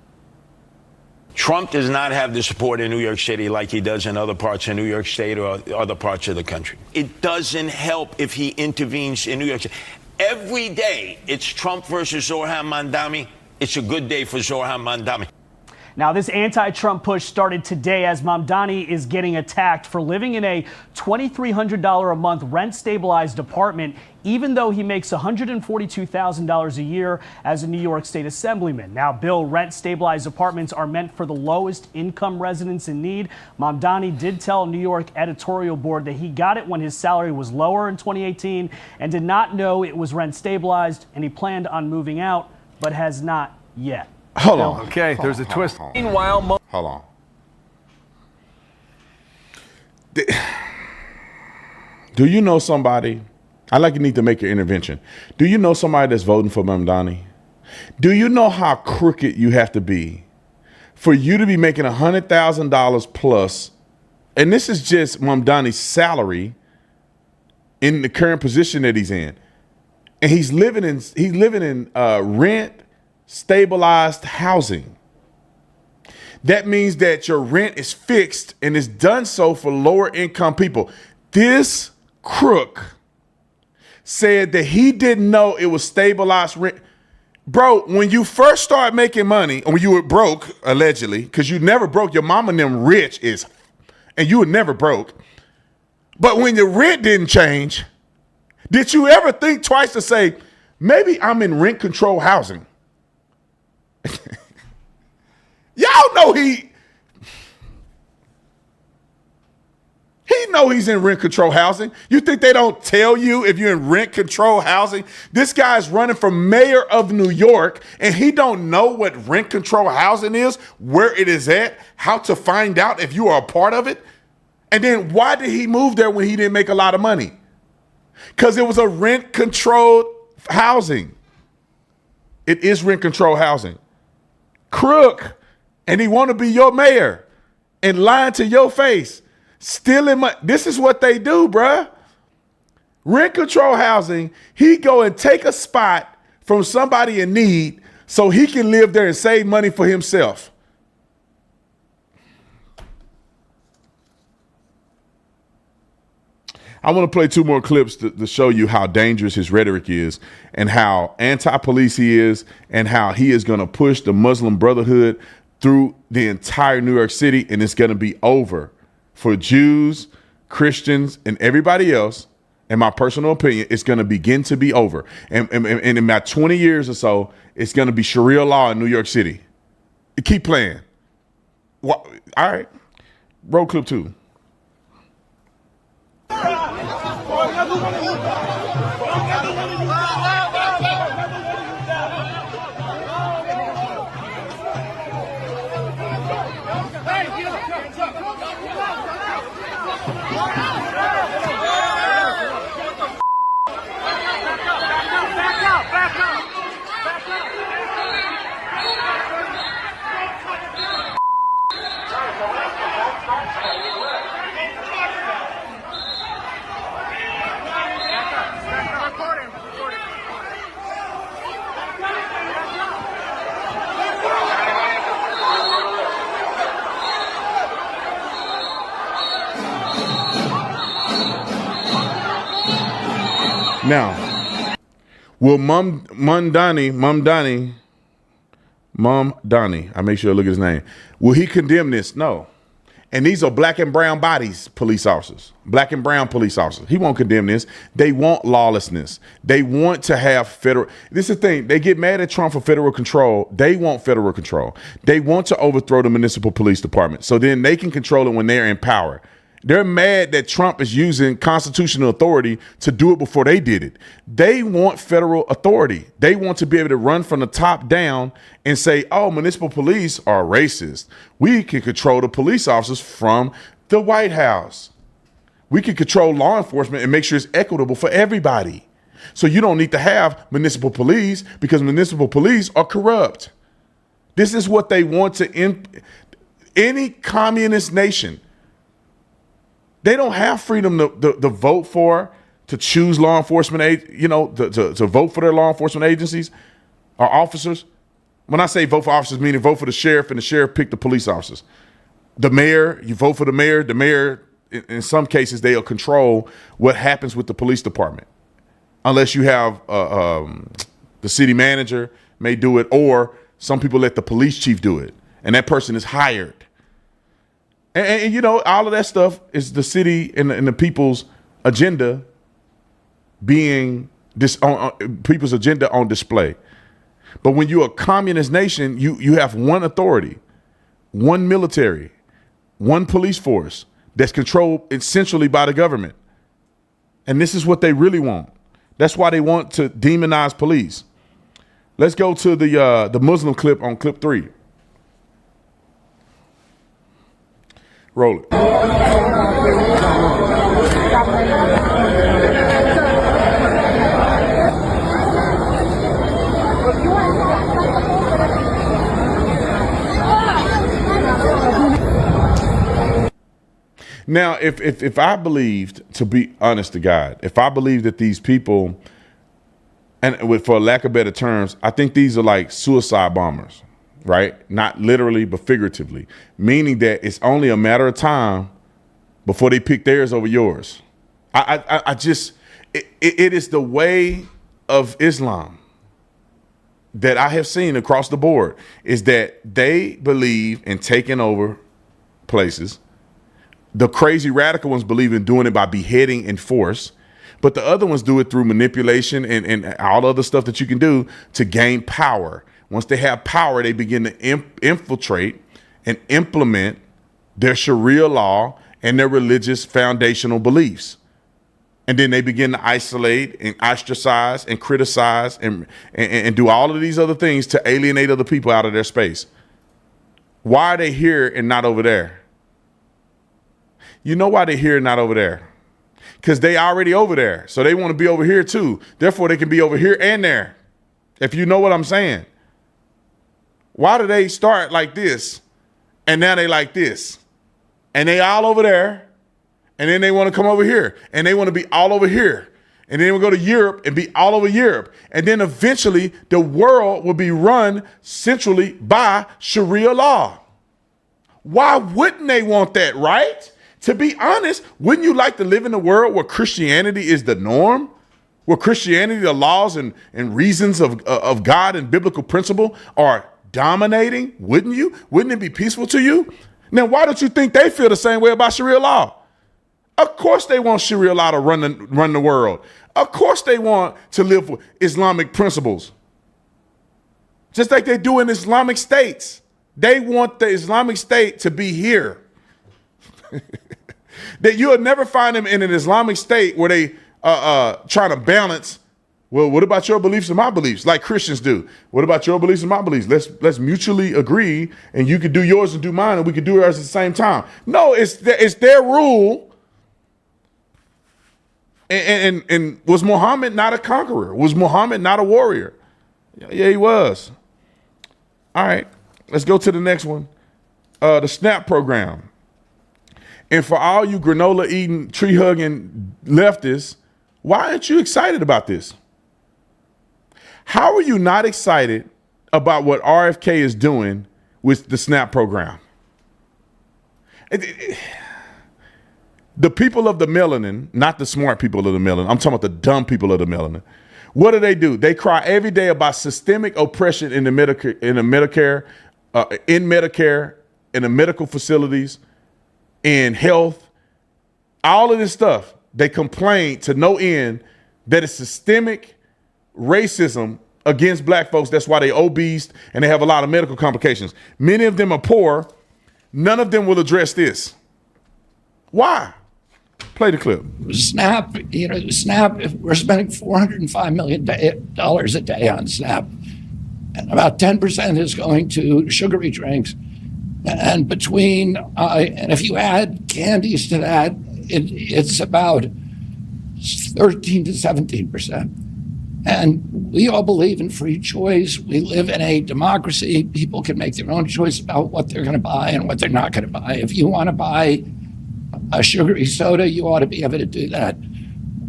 Trump does not have the support in New York City like he does in other parts of New York State or other parts of the country. It doesn't help if he intervenes in New York City. Every day it's Trump versus Zohran Mamdani. It's a good day for Zohran Mamdani. Now, this anti-Trump push started today as Mamdani is getting attacked for living in a $2,300 a month rent-stabilized apartment, even though he makes $142,000 a year as a New York State Assemblyman. Now, Bill, rent-stabilized apartments are meant for the lowest income residents in need. Mamdani did tell New York editorial board that he got it when his salary was lower in 2018 and did not know it was rent-stabilized, and he planned on moving out, but has not yet. Hold on. Okay, there's a twist. Meanwhile, hold on. Do you know somebody? I like you need to make your intervention. Do you know somebody that's voting for Mamdani? Do you know how crooked you have to be for you to be making $100,000 plus? And this is just Mamdani's salary in the current position that he's in, and he's living in rent stabilized housing. That means that your rent is fixed and is done so for lower income people. This crook said that he didn't know it was stabilized rent. Bro, when you first start making money, or when you were broke, allegedly, because you never broke, your mama and them rich and you were never broke. But when your rent didn't change, did you ever think twice to say, maybe I'm in rent control housing? Y'all know he know he's in rent control housing. You think they don't tell you if you're in rent control housing? This guy's running for mayor of New York, and he don't know what rent control housing is, where it is at, how to find out if you are a part of it. And then why did he move there when he didn't make a lot of money? Because it was a rent controlled housing. It is rent control housing. Crook, and he want to be your mayor and lying to your face, stealing money. This is what they do, bruh. Rent control housing, he go and take a spot from somebody in need so he can live there and save money for himself. I want to play 2 more clips to show you how dangerous his rhetoric is and how anti-police he is and how he is going to push the Muslim Brotherhood through the entire New York City, and it's going to be over for Jews, Christians, and everybody else. In my personal opinion, it's going to begin to be over. And in about 20 years or so, it's going to be Sharia law in New York City. Keep playing. All right. Roll clip 2. Now, will Mamdani, I make sure I look at his name. Will he condemn this? No. And these are black and brown bodies, police officers, black and brown police officers. He won't condemn this. They want lawlessness. They want to have federal. This is the thing. They get mad at Trump for federal control. They want federal control. They want to overthrow the municipal police department so then they can control it when they're in power. They're mad that Trump is using constitutional authority to do it before they did it. They want federal authority. They want to be able to run from the top down and say, oh, municipal police are racist. We can control the police officers from the White House. We can control law enforcement and make sure it's equitable for everybody. So you don't need to have municipal police because municipal police are corrupt. This is what they want to any communist nation. They don't have freedom to vote for, to choose law enforcement, to vote for their law enforcement agencies or officers. When I say vote for officers, meaning vote for the sheriff, and the sheriff pick the police officers. The mayor, you vote for the mayor. The mayor, in some cases, they'll control what happens with the police department. Unless you have the city manager may do it, or some people let the police chief do it, and that person is hired. And you know, all of that stuff is the city and the people's agenda being people's agenda on display. But when you're a communist nation, you have one authority, one military, one police force that's controlled essentially by the government. And this is what they really want. That's why they want to demonize police. Let's go to the Muslim clip on clip 3. Roll it. Now, if I believed, to be honest to God, if I believed that these people, and for lack of better terms, I think these are like suicide bombers, right? Not literally, but figuratively, meaning that it's only a matter of time before they pick theirs over yours. It is the way of Islam that I have seen across the board, is that they believe in taking over places. The crazy radical ones believe in doing it by beheading and force, but the other ones do it through manipulation and all other stuff that you can do to gain power. Once they have power, they begin to infiltrate and implement their Sharia law and their religious foundational beliefs. And then they begin to isolate and ostracize and criticize and do all of these other things to alienate other people out of their space. Why are they here and not over there? You know why they're here and not over there? Because they already over there. So they want to be over here too. Therefore, they can be over here and there. If you know what I'm saying. Why do they start like this and now they like this? And they all over there. And then they want to come over here. And they want to be all over here. And then we'll go to Europe and be all over Europe. And then eventually the world will be run centrally by Sharia law. Why wouldn't they want that, right? To be honest, wouldn't you like to live in a world where Christianity is the norm? Where Christianity, the laws and reasons of God and biblical principle are dominating? Wouldn't you? Wouldn't it be peaceful to you? Now, why don't you think they feel the same way about Sharia law? Of course they want Sharia law to run the world. Of course they want to live with Islamic principles. Just like they do in Islamic states. They want the Islamic State to be here. That you'll never find them in an Islamic state where they trying to balance, well, what about your beliefs and my beliefs, like Christians do? What about your beliefs and my beliefs? Let's mutually agree, and you can do yours and do mine, and we can do ours at the same time. No, it's their rule. And was Muhammad not a conqueror? Was Muhammad not a warrior? Yeah, he was. All right, let's go to the next one. The SNAP program. And for all you granola eating, tree hugging leftists, why aren't you excited about this? How are you not excited about what RFK is doing with the SNAP program? The people of the melanin, not the smart people of the melanin, I'm talking about the dumb people of the melanin. What do? They cry every day about systemic oppression in the Medicare, in the medical facilities, in health, all of this stuff. They complain to no end that it's systemic racism against black folks. That's why they're obese and they have a lot of medical complications. Many of them are poor. None of them will address this. Why? Play the clip. SNAP, SNAP, we're spending $405 million a day on SNAP. And about 10% is going to sugary drinks. And between, and if you add candies to that, it's about 13 to 17%. And we all believe in free choice. We live in a democracy. People can make their own choice about what they're going to buy and what they're not going to buy. If you want to buy a sugary soda, you ought to be able to do that.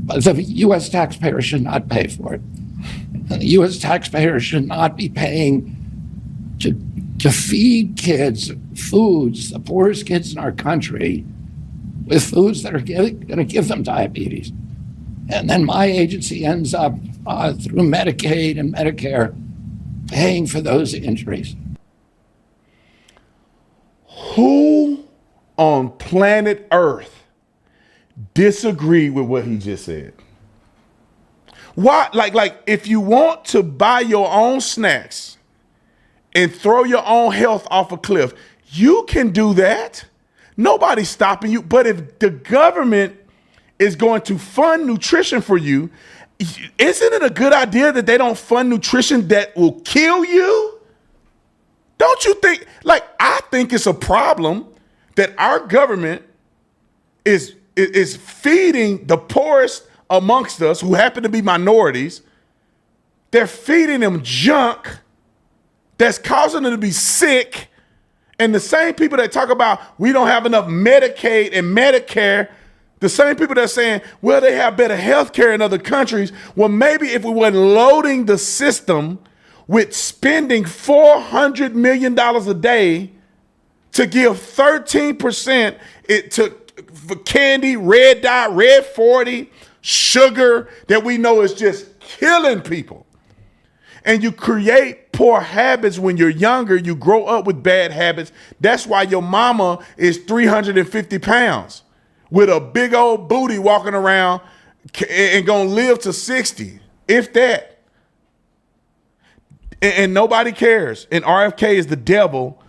But the U.S. taxpayer should not pay for it. And the U.S. taxpayer should not be paying to feed kids foods, the poorest kids in our country, with foods that are going to give them diabetes. And then my agency ends up through Medicaid and Medicare paying for those injuries. Who on planet Earth disagree with what he just said? Why? Like if you want to buy your own snacks and throw your own health off a cliff, you can do that. Nobody's stopping you. But if the government is going to fund nutrition for you, isn't it a good idea that they don't fund nutrition that will kill you? Don't you think? Like, I think it's a problem that our government is feeding the poorest amongst us, who happen to be minorities. They're feeding them junk that's causing them to be sick. And the same people that talk about we don't have enough Medicaid and Medicare, the same people that are saying, well, they have better health care in other countries. Well, maybe if we weren't loading the system with spending $400 million a day to give 13% for candy, red dye, red 40, sugar that we know is just killing people. And you create poor habits when you're younger. You grow up with bad habits. That's why your mama is 350 pounds with a big old booty walking around and gonna live to 60, if that. And nobody cares. And RFK is the devil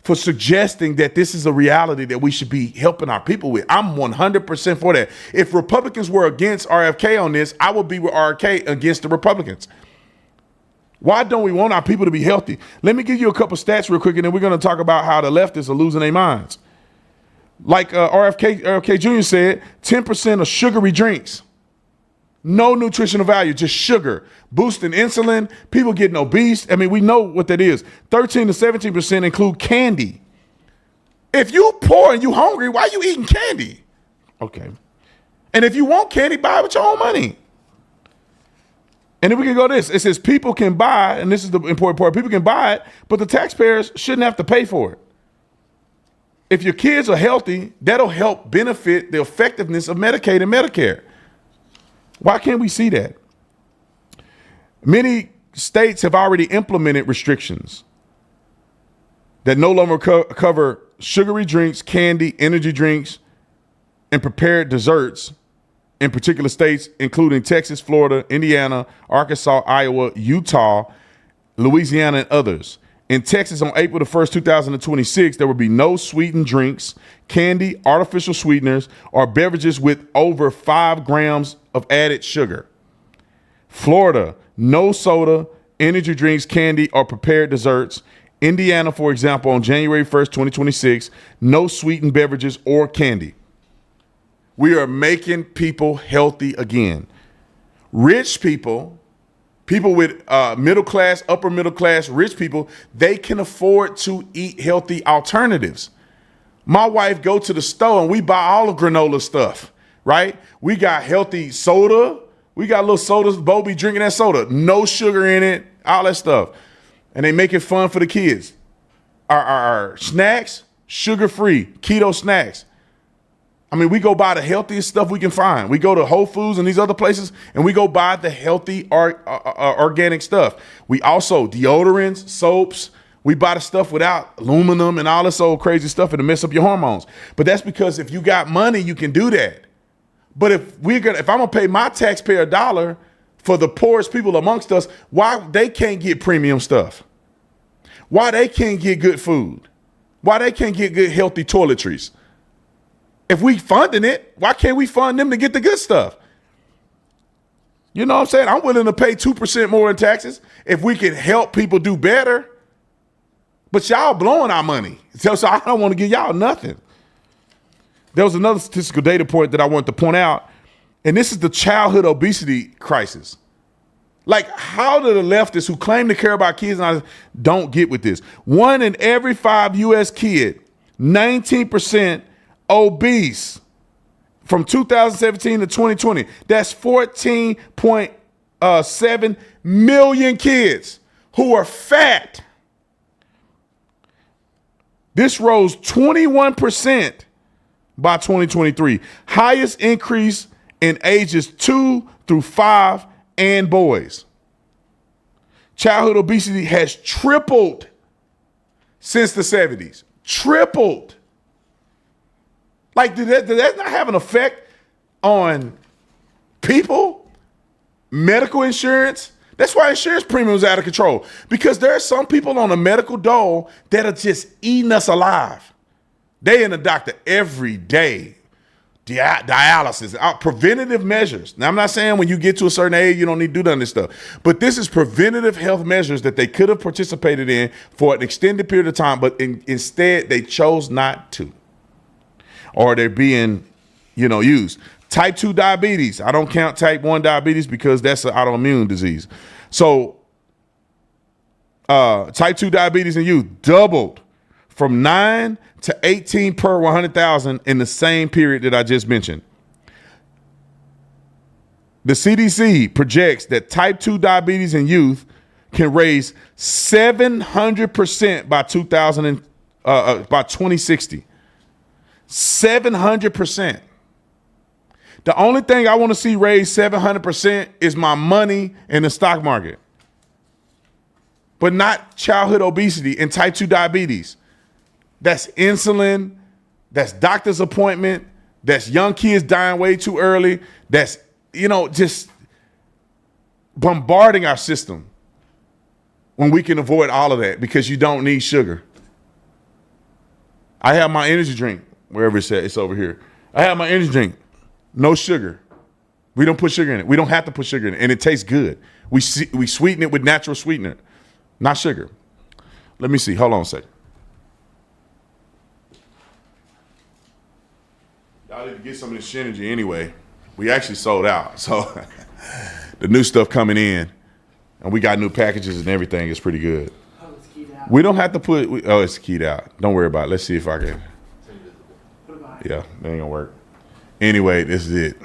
for suggesting that this is a reality that we should be helping our people with. I'm 100% for that. If Republicans were against RFK on this, I would be with RFK against the Republicans. Why don't we want our people to be healthy? Let me give you a couple stats real quick, and then we're going to talk about how the leftists are losing their minds. Like RFK Jr. said, 10% of sugary drinks. No nutritional value, just sugar. Boosting insulin, people getting obese. I mean, we know what that is. 13 to 17% include candy. If you poor and you hungry, why are you eating candy? Okay. And if you want candy, buy it with your own money. And then we can go this. It says people can buy, and this is the important part, people can buy it, but the taxpayers shouldn't have to pay for it. If your kids are healthy, that'll help benefit the effectiveness of Medicaid and Medicare. Why can't we see that? Many states have already implemented restrictions that no longer cover sugary drinks, candy, energy drinks, and prepared desserts in particular states, including Texas, Florida, Indiana, Arkansas, Iowa, Utah, Louisiana, and others. In Texas, on April the 1st, 2026, there will be no sweetened drinks, candy, artificial sweeteners, or beverages with over 5 grams of added sugar. Florida, no soda, energy drinks, candy, or prepared desserts. Indiana, for example, on January 1st, 2026, no sweetened beverages or candy. We are making people healthy again. Rich people, people with middle class, upper middle class, rich people, they can afford to eat healthy alternatives. My wife go to the store and we buy all of granola stuff, right? We got healthy soda. We got little sodas, Bo be drinking that soda. No sugar in it, all that stuff. And they make it fun for the kids. Our snacks, sugar-free, keto snacks. I mean, we go buy the healthiest stuff we can find. We go to Whole Foods and these other places, and we go buy the healthy organic stuff. We also, deodorants, soaps, we buy the stuff without aluminum and all this old crazy stuff and to mess up your hormones. But that's because if you got money, you can do that. But if I'm gonna pay my taxpayer $1 for the poorest people amongst us, why they can't get premium stuff? Why they can't get good food? Why they can't get good healthy toiletries? If we funding it, why can't we fund them to get the good stuff? You know what I'm saying? I'm willing to pay 2% more in taxes if we can help people do better. But y'all blowing our money. So I don't want to give y'all nothing. There was another statistical data point that I wanted to point out, and this is the childhood obesity crisis. Like, how do the leftists who claim to care about kids don't get with this? 1 in every 5 U.S. kid, 19% obese from 2017 to 2020. That's 14.7 million kids who are fat. This rose 21% by 2023. Highest increase in ages 2 through 5 and boys. Childhood obesity has tripled since the 70s. Tripled. Like, did that not have an effect on people? Medical insurance? That's why insurance premiums are out of control. Because there are some people on a medical dole that are just eating us alive. They in the doctor every day. Dialysis, preventative measures. Now, I'm not saying when you get to a certain age, you don't need to do none of this stuff. But this is preventative health measures that they could have participated in for an extended period of time, but instead they chose not to. Or they're being, used. Type 2 diabetes. I don't count type 1 diabetes because that's an autoimmune disease. So type 2 diabetes in youth doubled from 9 to 18 per 100,000 in the same period that I just mentioned. The CDC projects that type 2 diabetes in youth can raise 700% by 2060. 700%. The only thing I want to see raise 700% is my money in the stock market, but not childhood obesity and type 2 diabetes. That's insulin, that's doctor's appointment, that's young kids dying way too early, that's, just bombarding our system when we can avoid all of that because you don't need sugar. I have my energy drink, wherever it's at, it's over here. I have my energy drink, no sugar. We don't put sugar in it. We don't have to put sugar in it, and it tastes good. We sweeten it with natural sweetener, not sugar. Let me see, hold on a second. Y'all need to get some of this energy anyway. We actually sold out. So the new stuff coming in, and we got new packages and everything is pretty good. Oh, it's keyed out. We don't have to it's keyed out. Don't worry about it. Let's see if I can. Yeah, that ain't gonna work. Anyway, this is it.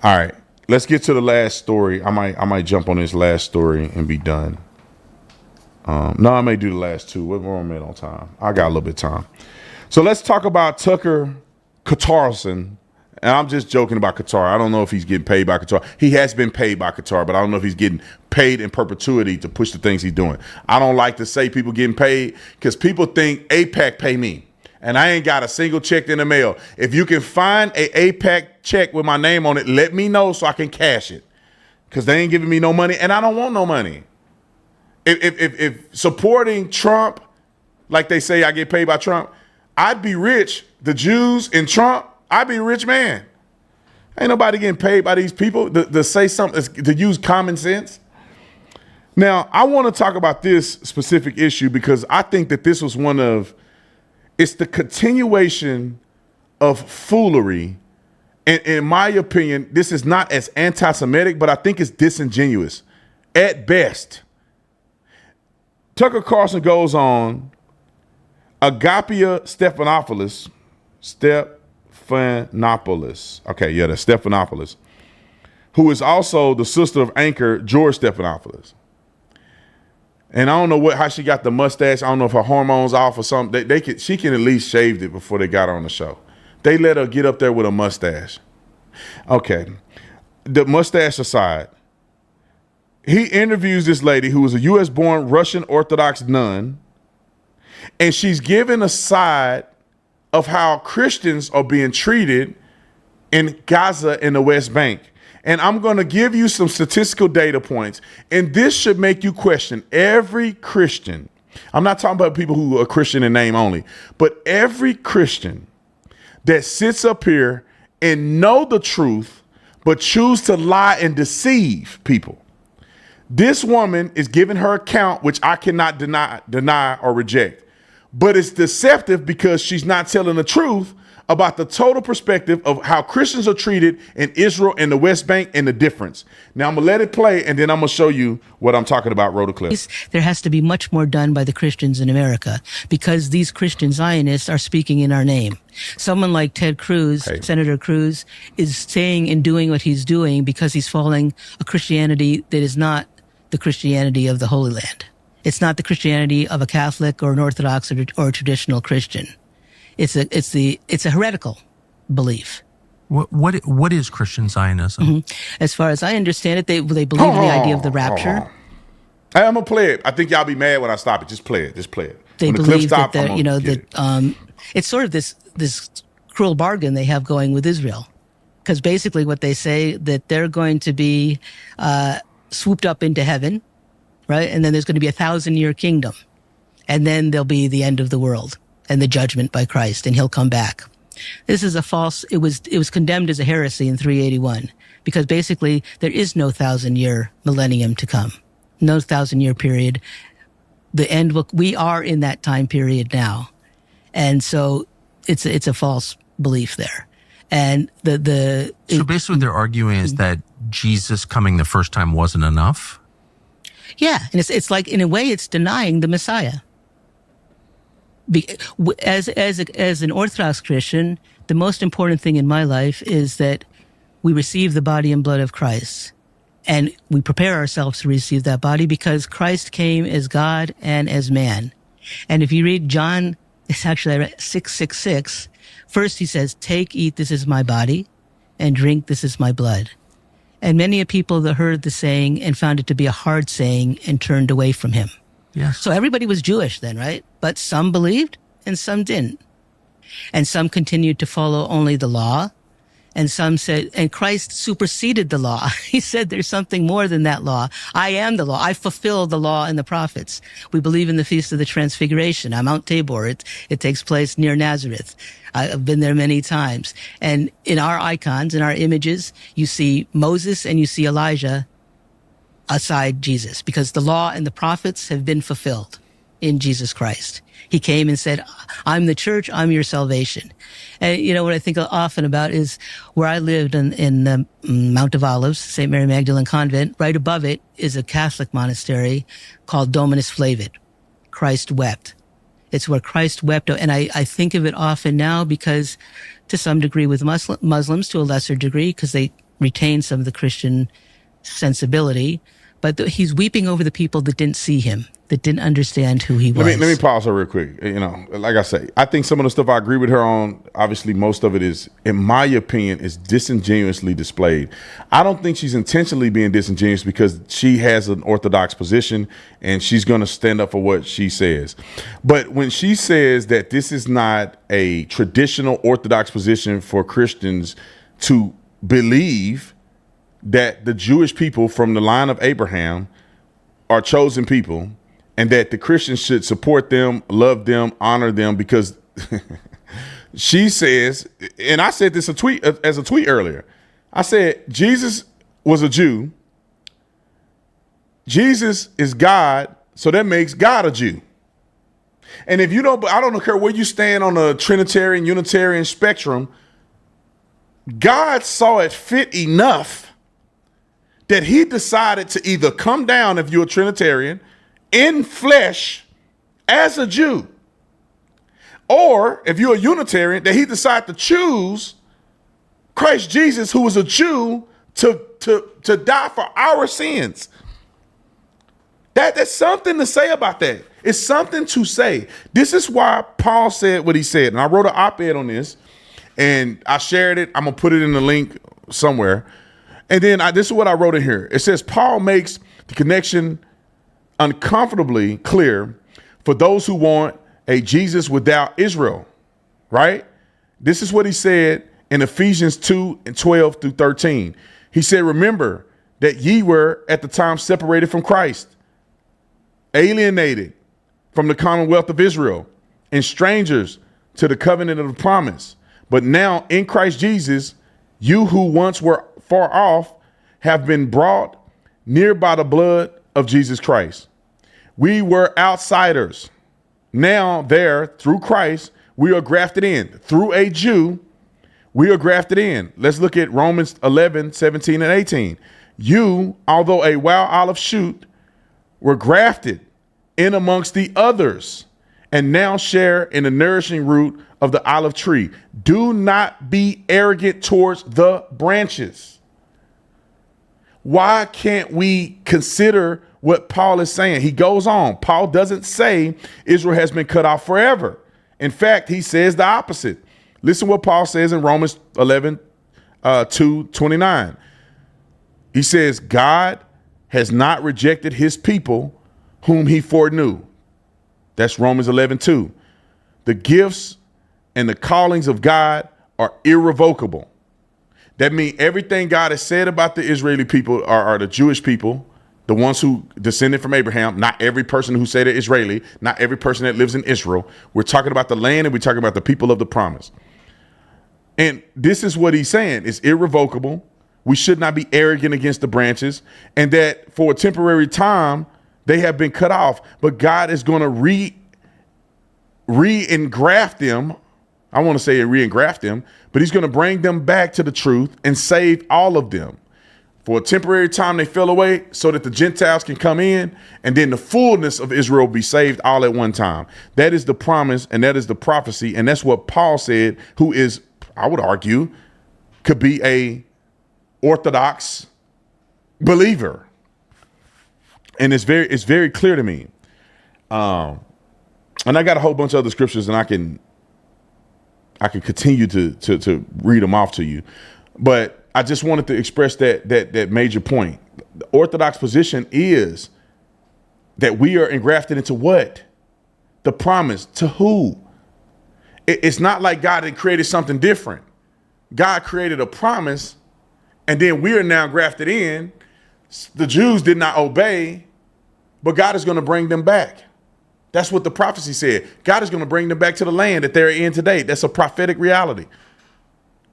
All right, let's get to the last story. I might jump on this last story and be done. No, I may do the last two. Where am I at on time? I got a little bit of time. So let's talk about Tucker Carlson, and I'm just joking about Qatar. I don't know if he's getting paid by Qatar. He has been paid by Qatar, but I don't know if he's getting paid in perpetuity to push the things he's doing. I don't like to say people getting paid because people think AIPAC pay me, and I ain't got a single check in the mail. If you can find a AIPAC check with my name on it, let me know so I can cash it because they ain't giving me no money, and I don't want no money. If supporting Trump, like they say I get paid by Trump, I'd be rich. The Jews and Trump, I'd be a rich man. Ain't nobody getting paid by these people to say something, to use common sense. Now, I want to talk about this specific issue because I think that this was it's the continuation of foolery. And in my opinion, this is not as anti-Semitic, but I think it's disingenuous at best. Tucker Carlson goes on, Agapia Stephanopoulos. Okay, yeah, that's Stephanopoulos, who is also the sister of anchor George Stephanopoulos. And I don't know how she got the mustache. I don't know if her hormones off or something. She can at least shaved it before they got her on the show. They let her get up there with a mustache. Okay, the mustache aside, he interviews this lady who is a U.S.-born Russian Orthodox nun, and she's given a side of how Christians are being treated in Gaza and the West Bank. And I'm going to give you some statistical data points. And this should make you question every Christian. I'm not talking about people who are Christian in name only, but every Christian that sits up here and know the truth, but choose to lie and deceive people. This woman is giving her account, which I cannot deny or reject, but it's deceptive because she's not telling the truth about the total perspective of how Christians are treated in Israel and the West Bank and the difference. Now I'm gonna let it play and then I'm gonna show you what I'm talking about. Roll the clip. There has to be much more done by the Christians in America because these Christian Zionists are speaking in our name. Someone like Ted Cruz, Senator Cruz, is saying and doing what he's doing because he's following a Christianity that is not the Christianity of the Holy Land. It's not the Christianity of a Catholic or an Orthodox or a traditional Christian. It's a heretical belief. What is Christian Zionism? Mm-hmm. As far as I understand it, they believe in the idea of the rapture. I'm gonna play it. I think y'all be mad when I stop it. Just play it. Just play it. They when the believe clip stop, that it's sort of this cruel bargain they have going with Israel, because basically what they say that they're going to be swooped up into heaven, right, and then there's going to be a 1,000-year kingdom, and then there'll be the end of the world and the judgment by Christ, and he'll come back. This is a false. It was condemned as a heresy in 381 because basically there is no 1,000-year millennium to come, no 1,000-year period. The end. We are in that time period now, and so it's a false belief there. And so basically, what they're arguing is that Jesus coming the first time wasn't enough. Yeah, and it's like in a way it's denying the Messiah. As an Orthodox Christian, the most important thing in my life is that we receive the body and blood of Christ, and we prepare ourselves to receive that body because Christ came as God and as man. And if you read John, it's actually 6:66. First, he says, "Take, eat, this is my body, and drink, this is my blood." And many people that heard the saying and found it to be a hard saying and turned away from him. Yes. So everybody was Jewish then, right? But some believed and some didn't. And some continued to follow only the law. And some said, and Christ superseded the law. He said there's something more than that law. I am the law. I fulfill the law and the prophets. We believe in the Feast of the Transfiguration on Mount Tabor. It takes place near Nazareth. I've been there many times. And in our icons, in our images, you see Moses and you see Elijah aside Jesus, because the law and the prophets have been fulfilled in Jesus Christ. He came and said, I'm the church, I'm your salvation. And you know what I think often about is where I lived in the Mount of Olives, St. Mary Magdalene Convent. Right above it is a Catholic monastery called Dominus Flavit. Christ wept. It's where Christ wept. And I think of it often now because to some degree with Muslims, to a lesser degree, because they retain some of the Christian sensibility, but he's weeping over the people that didn't see him, that didn't understand who he was. Let me pause her real quick. You know, like I say, I think some of the stuff I agree with her on, obviously most of it is, in my opinion, is disingenuously displayed. I don't think she's intentionally being disingenuous because she has an orthodox position and she's going to stand up for what she says. But when she says that this is not a traditional orthodox position for Christians to believe that the Jewish people from the line of Abraham are chosen people and that the Christians should support them, love them, honor them, because she says, and I said this as a tweet earlier, I said, Jesus was a Jew. Jesus is God, so that makes God a Jew. And if you don't, I don't care where you stand on the Trinitarian, Unitarian spectrum, God saw it fit enough that he decided to either come down, if you're a Trinitarian, in flesh as a Jew, or if you're a Unitarian, that he decided to choose Christ Jesus, who was a Jew, to die for our sins. That's something to say about that. It's something to say. This is why Paul said what he said. And I wrote an op-ed on this, and I shared it. I'm going to put it in the link somewhere. And then this is what I wrote in here. It says, Paul makes the connection uncomfortably clear for those who want a Jesus without Israel, right? This is what he said in Ephesians 2:12 through 13. He said, remember that ye were at the time separated from Christ, alienated from the commonwealth of Israel, and strangers to the covenant of the promise, But now in Christ Jesus, you who once were far off have been brought near by the blood of Jesus Christ. We were outsiders. Now there, through Christ, we are grafted in. Through a Jew, we are grafted in. Let's look at Romans 11, 17 and 18. You, although a wild olive shoot, were grafted in amongst the others and now share in the nourishing root of the olive tree. Do not be arrogant towards the branches. Why can't we consider what Paul is saying? He goes on. Paul doesn't say Israel has been cut off forever. In fact, he says the opposite. Listen what Paul says in Romans 11, 2:29. He says, God has not rejected his people whom he foreknew. That's Romans 11:2. The gifts and the callings of God are irrevocable. That means everything God has said about the Israeli people are the Jewish people, the ones who descended from Abraham, not every person who said they're Israeli, not every person that lives in Israel. We're talking about the land and we're talking about the people of the promise. And this is what he's saying. It's irrevocable. We should not be arrogant against the branches, and that for a temporary time, they have been cut off, but God is going to re-engraft them. I want to say re-engraft them, but he's going to bring them back to the truth and save all of them. For a temporary time, they fell away so that the Gentiles can come in, and then the fullness of Israel be saved all at one time. That is the promise, and that is the prophecy, and that's what Paul said, who is, I would argue, could be a Orthodox believer. And it's very clear to me. And I got a whole bunch of other scriptures, and I can continue to read them off to you. But I just wanted to express that major point. The Orthodox position is that we are engrafted into what? The promise. To who? It's not like God had created something different. God created a promise, and then we are now grafted in. The Jews did not obey, but God is going to bring them back. That's what the prophecy said. God is going to bring them back to the land that they're in today. That's a prophetic reality.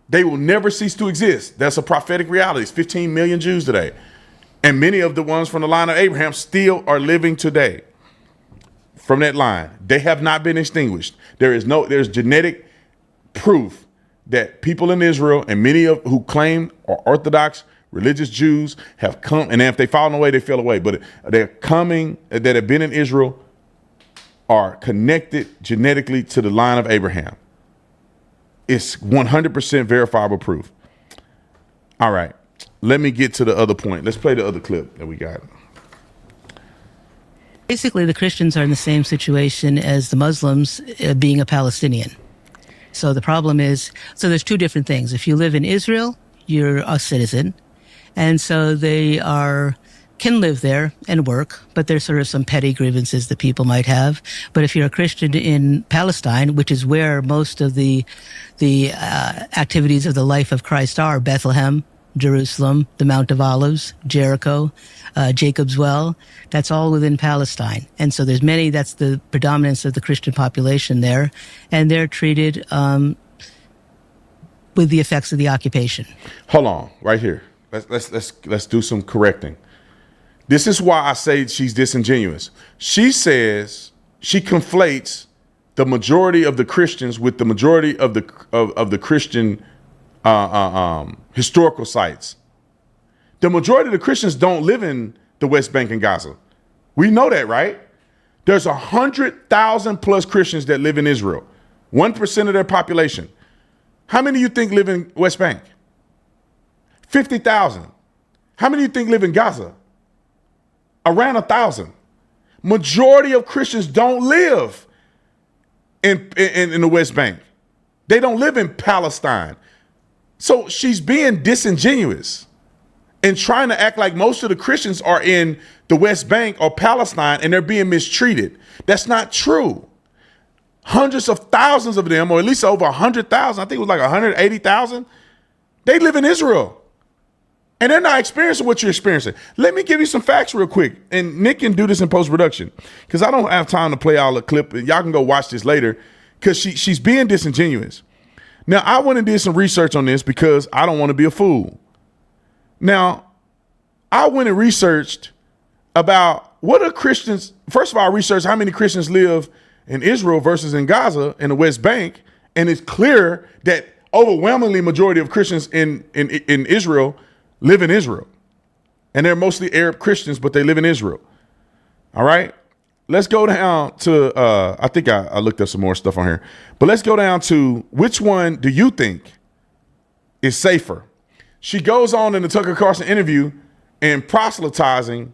They will never cease to exist. That's a prophetic reality. It's 15 million Jews today. And many of the ones from the line of Abraham still are living today from that line. They have not been extinguished. There's genetic proof that people in Israel and many of who claim are Orthodox religious Jews have come, and if they fall away, they fell away. But they're coming, that have been in Israel, are connected genetically to the line of Abraham. It's 100% verifiable proof. All right, let me get to the other point. Let's play the other clip that we got. Basically, the Christians are in the same situation as the Muslims being a Palestinian. So the problem is, so there's two different things. If you live in Israel, you're a citizen. And so they can live there and work, but there's sort of some petty grievances that people might have. But if you're a Christian in Palestine, which is where most of the activities of the life of Christ are, Bethlehem, Jerusalem, the Mount of Olives, Jericho, Jacob's Well, that's all within Palestine. And so that's the predominance of the Christian population there, and they're treated with the effects of the occupation. Hold on, right here. Let's do some correcting. This is why I say she's disingenuous. She says she conflates the majority of the Christians with the majority of the Christian historical sites. The majority of the Christians don't live in the West Bank and Gaza. We know that, right? There's 100,000 plus Christians that live in Israel, 1% of their population. How many of you think live in West Bank? 50,000. How many of you think live in Gaza? Around 1,000. Majority of Christians don't live in the West Bank. They don't live in Palestine. So she's being disingenuous and trying to act like most of the Christians are in the West Bank or Palestine and they're being mistreated. That's not true. Hundreds of thousands of them, or at least over 100,000, I think it was like 180,000, they live in Israel. And they're not experiencing what you're experiencing. Let me give you some facts real quick. And Nick can do this in post-production because I don't have time to play all the clip. Y'all can go watch this later because she's being disingenuous. Now, I went and did some research on this because I don't want to be a fool. Now, I went and researched about what are Christians. First of all, I researched how many Christians live in Israel versus in Gaza in the West Bank. And it's clear that overwhelmingly majority of Christians in Israel live in Israel. And they're mostly Arab Christians, but they live in Israel. All right. Let's go down to, I think I looked up some more stuff on here, but let's go down to which one do you think is safer? She goes on in the Tucker Carlson interview and proselytizing.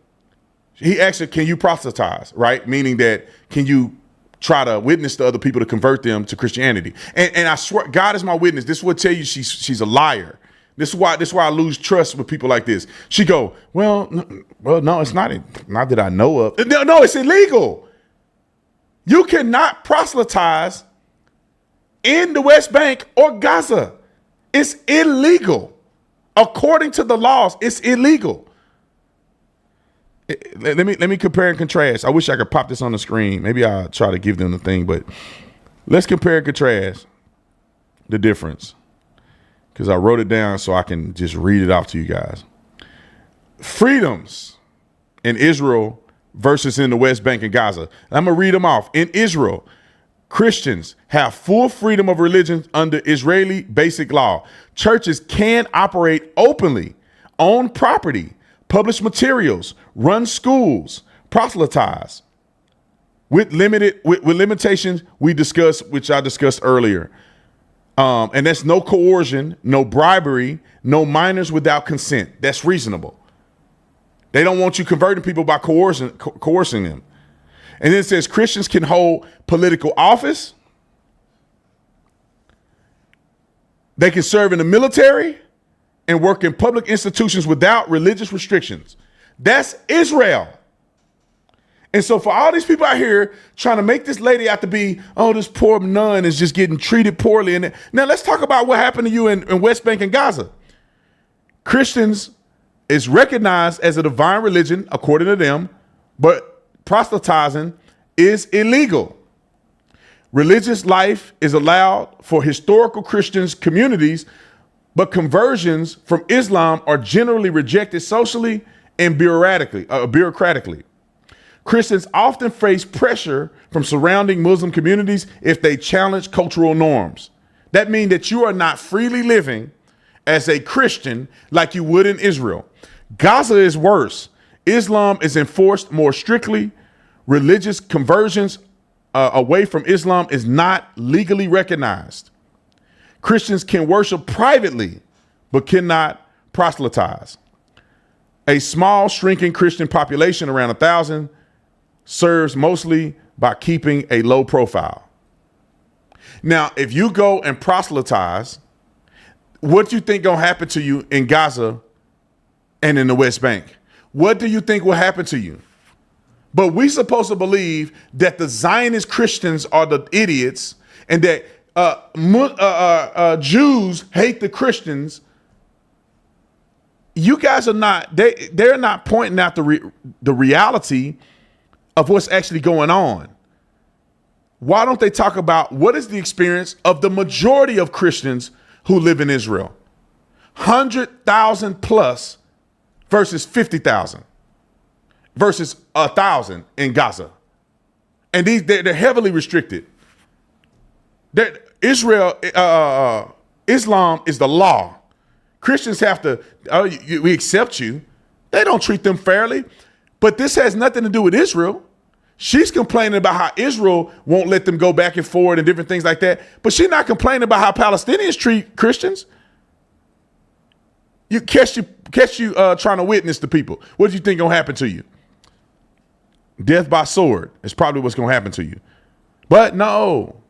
He asked her, can you proselytize, right? Meaning that, can you try to witness to other people to convert them to Christianity? And I swear, God is my witness. This will tell you she's a liar. This is why I lose trust with people like this. She go, well, no, it's not that I know of. No, it's illegal. You cannot proselytize in the West Bank or Gaza. It's illegal. According to the laws, it's illegal. Let me compare and contrast. I wish I could pop this on the screen. Maybe I'll try to give them the thing, but let's compare and contrast the difference, because I wrote it down so I can just read it off to you guys. Freedoms in Israel versus in the West Bank and Gaza. I'm going to read them off. In Israel, Christians have full freedom of religion under Israeli basic law. Churches can operate openly, own property, publish materials, run schools, proselytize with limitations we discussed, which I discussed earlier. And that's no coercion, no bribery, no minors without consent. That's reasonable. They don't want you converting people by coercing them. And then it says Christians can hold political office. They can serve in the military and work in public institutions without religious restrictions. That's Israel. And so for all these people out here trying to make this lady out to be, oh, this poor nun is just getting treated poorly. And now let's talk about what happened to you in West Bank and Gaza. Christians is recognized as a divine religion, according to them, but proselytizing is illegal. Religious life is allowed for historical Christians communities, but conversions from Islam are generally rejected socially and bureaucratically. Christians often face pressure from surrounding Muslim communities if they challenge cultural norms. That means that you are not freely living as a Christian like you would in Israel. Gaza is worse. Islam is enforced more strictly. Religious conversions away from Islam is not legally recognized. Christians can worship privately, but cannot proselytize. A small, shrinking Christian population, around 1,000, serves mostly by keeping a low profile. Now, if you go and proselytize, what do you think gonna happen to you in Gaza and in the West Bank? What do you think will happen to you? But we supposed to believe that the Zionist Christians are the idiots and that Jews hate the Christians. You guys are not, they're not pointing out the reality of what's actually going on. Why don't they talk about what is the experience of the majority of Christians who live in Israel? 100,000 plus versus 50,000 versus 1,000 in Gaza. And they're heavily restricted. Islam is the law. Christians have to, we accept you. They don't treat them fairly. But this has nothing to do with Israel. She's complaining about how Israel won't let them go back and forward and different things like that. But she's not complaining about how Palestinians treat Christians. You catch you trying to witness to people. What do you think gonna happen to you? Death by sword is probably what's gonna happen to you. But no,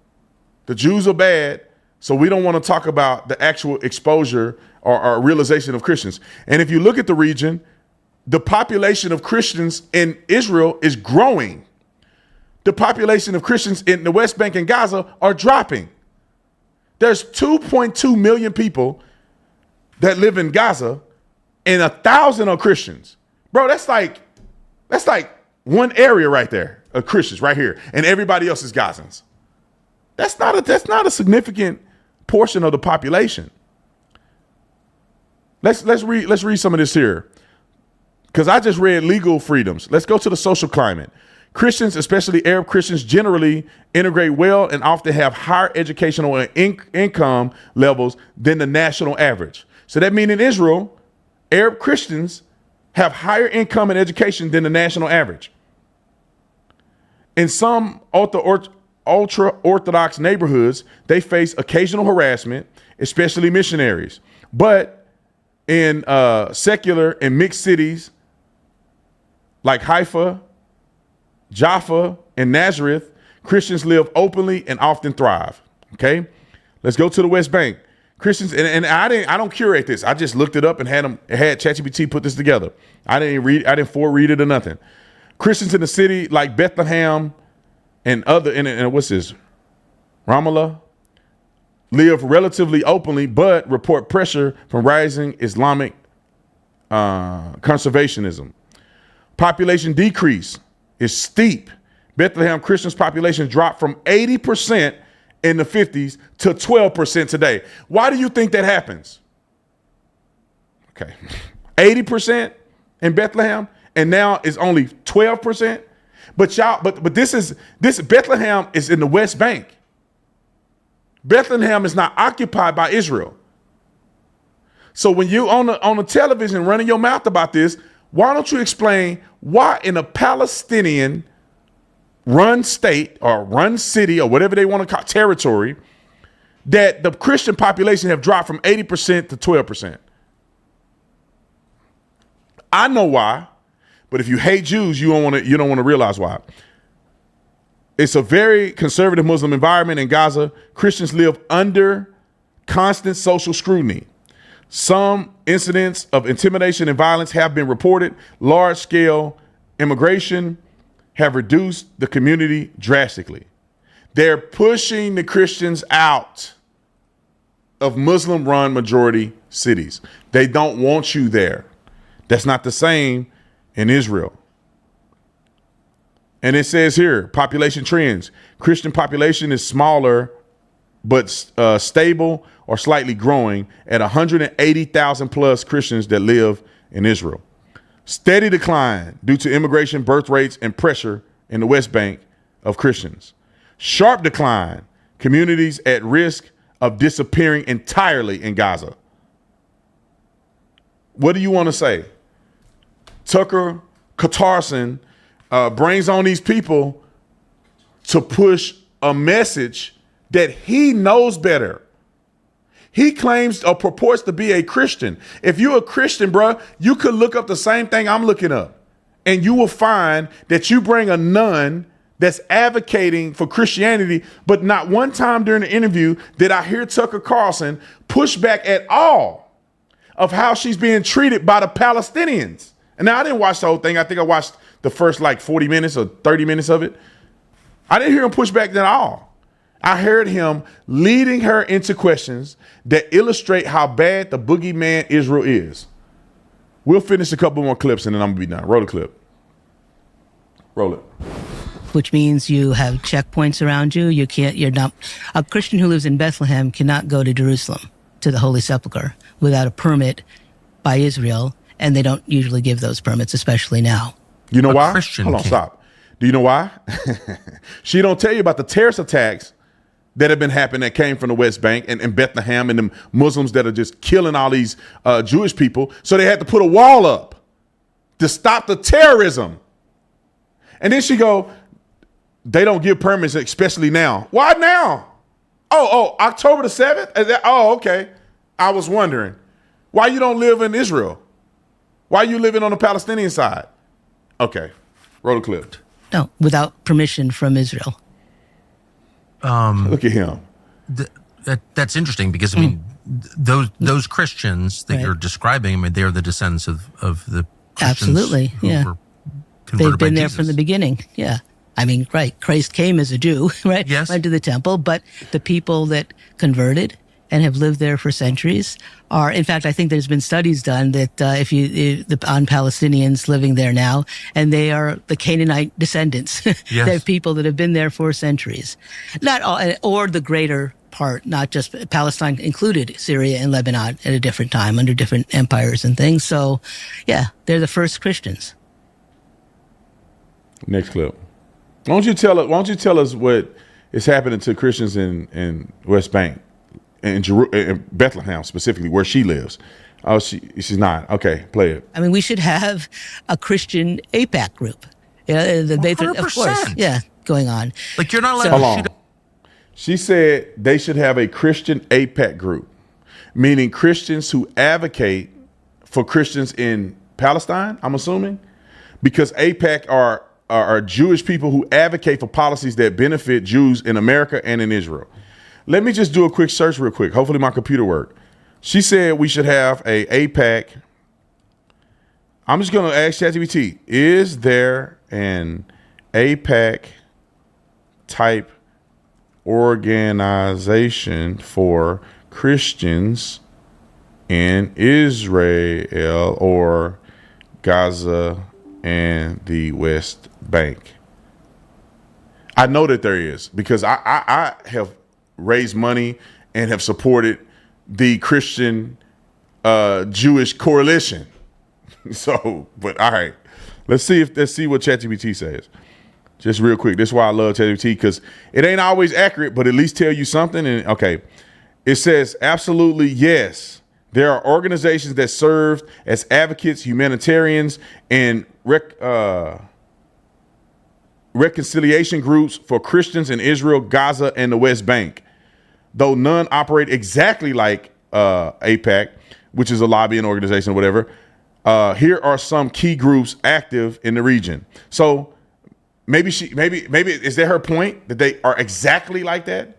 the Jews are bad, so we don't want to talk about the actual exposure or realization of Christians. And if you look at the region, the population of Christians in Israel is growing. The population of Christians in the West Bank and Gaza are dropping. There's 2.2 million people that live in Gaza, and 1,000 are Christians. Bro, that's like one area right there of Christians right here, and everybody else is Gazans. That's not a significant portion of the population. Let's read some of this here, because I just read legal freedoms. Let's go to the social climate. Christians, especially Arab Christians, generally integrate well and often have higher educational and income levels than the national average. So that means in Israel, Arab Christians have higher income and education than the national average. In some ultra-Orthodox neighborhoods, they face occasional harassment, especially missionaries. But in secular and mixed cities like Haifa, Jaffa, and Nazareth, Christians live openly and often thrive. Okay, let's go to the West Bank. Christians, and I don't curate this. I just looked it up and had ChatGPT put this together. I didn't foreread it or nothing. Christians in the city like Bethlehem and what's this, Ramallah, live relatively openly, but report pressure from rising Islamic conservationism. Population decrease is steep. Bethlehem Christians population dropped from 80% in the 50s to 12% today. Why do you think that happens? Okay, 80% in Bethlehem, and now it's only 12%. But this Bethlehem is in the West Bank. Bethlehem is not occupied by Israel. So when you on the television running your mouth about this, why don't you explain why in a Palestinian run state or run city or whatever they want to call territory, that the Christian population have dropped from 80% to 12%? I know why, but if you hate Jews, you don't want to realize why. It's a very conservative Muslim environment in Gaza. Christians live under constant social scrutiny. Some incidents of intimidation and violence have been reported. Large-scale immigration have reduced the community drastically. They're pushing the Christians out of Muslim-run majority cities. They don't want you there. That's not the same in Israel. And it says here, population trends. Christian population is smaller, but stable or slightly growing at 180,000 plus Christians that live in Israel. Steady decline due to immigration, birth rates, and pressure in the West Bank of Christians. Sharp decline, communities at risk of disappearing entirely in Gaza. What do you want to say? Tucker Carlson brings on these people to push a message that he knows better. He claims or purports to be a Christian. If you're a Christian, bro, you could look up the same thing I'm looking up, and you will find that you bring a nun that's advocating for Christianity, but not one time during the interview did I hear Tucker Carlson push back at all of how she's being treated by the Palestinians. And now I didn't watch the whole thing. I think I watched the first 40 minutes or 30 minutes of it. I didn't hear him push back at all. I heard him leading her into questions that illustrate how bad the boogeyman Israel is. We'll finish a couple more clips and then I'm gonna be done. Roll the clip. Roll it. Which means you have checkpoints around you. A Christian who lives in Bethlehem cannot go to Jerusalem, to the Holy Sepulchre, without a permit by Israel. And they don't usually give those permits, especially now. You know why? Hold on, stop. Do you know why? She don't tell you about the terrorist attacks that have been happening that came from the West Bank and Bethlehem and the Muslims that are just killing all these Jewish people. So they had to put a wall up to stop the terrorism. And then she go, they don't give permits, especially now. Why now? Oh, October the 7th? Oh, okay. I was wondering. Why you don't live in Israel? Why are you living on the Palestinian side? Okay. Roll the clip. No, without permission from Israel. Look at him. That's interesting because, I mean, those Christians that you're describing, I mean, they're the descendants of the Christians. Absolutely, who yeah. were converted They've been by there Jesus. from the beginning, yeah. I mean, right, Christ came as a Jew, right? Yes. Went to the temple, but the people that converted and have lived there for centuries are, in fact, I think there's been studies done that on Palestinians living there now, and they are the Canaanite descendants. Yes. They're people that have been there for centuries. Not all, or the greater apart, not just Palestine included Syria and Lebanon at a different time under different empires and things. So, yeah, they're the first Christians. Next clip. Why don't you tell us what is happening to Christians in West Bank, in Bethlehem specifically, where she lives? Oh, she's not. Okay, play it. I mean, we should have a Christian AIPAC group. Of course, yeah, going on. Like, you're not allowed Hold on. She said they should have a Christian AIPAC group, meaning Christians who advocate for Christians in Palestine, I'm assuming, because AIPAC are Jewish people who advocate for policies that benefit Jews in America and in Israel. Let me just do a quick search real quick. Hopefully my computer worked. She said we should have a AIPAC. I'm just going to ask ChatGPT, is there an AIPAC type organization for Christians in Israel or Gaza and the West Bank? I know that there is, because I have raised money and have supported the Christian Jewish coalition. So, but all right, let's see what ChatGPT says. Just real quick. This is why I love ChatGPT, because it ain't always accurate, but at least tell you something. And okay, it says absolutely yes. There are organizations that serve as advocates, humanitarians, and reconciliation groups for Christians in Israel, Gaza, and the West Bank. Though none operate exactly like AIPAC, which is a lobbying organization or whatever, here are some key groups active in the region. So maybe is that her point, that they are exactly like that?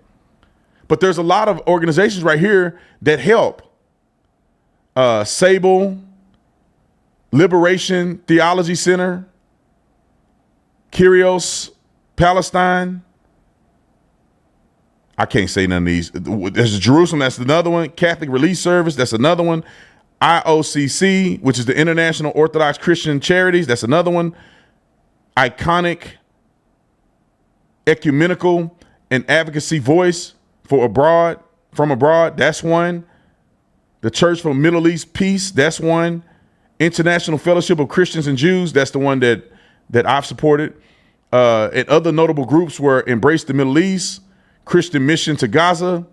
But there's a lot of organizations right here that help. Sable, Liberation Theology Center, Kyrios, Palestine. I can't say none of these. There's Jerusalem, that's another one. Catholic Relief Service, that's another one. IOCC, which is the International Orthodox Christian Charities, that's another one. Iconic Ecumenical and Advocacy Voice from abroad, that's one. The Church for Middle East Peace, that's one. International Fellowship of Christians and Jews, that's the one that I've supported. And other notable groups were Embrace the Middle East, Christian Mission to Gaza,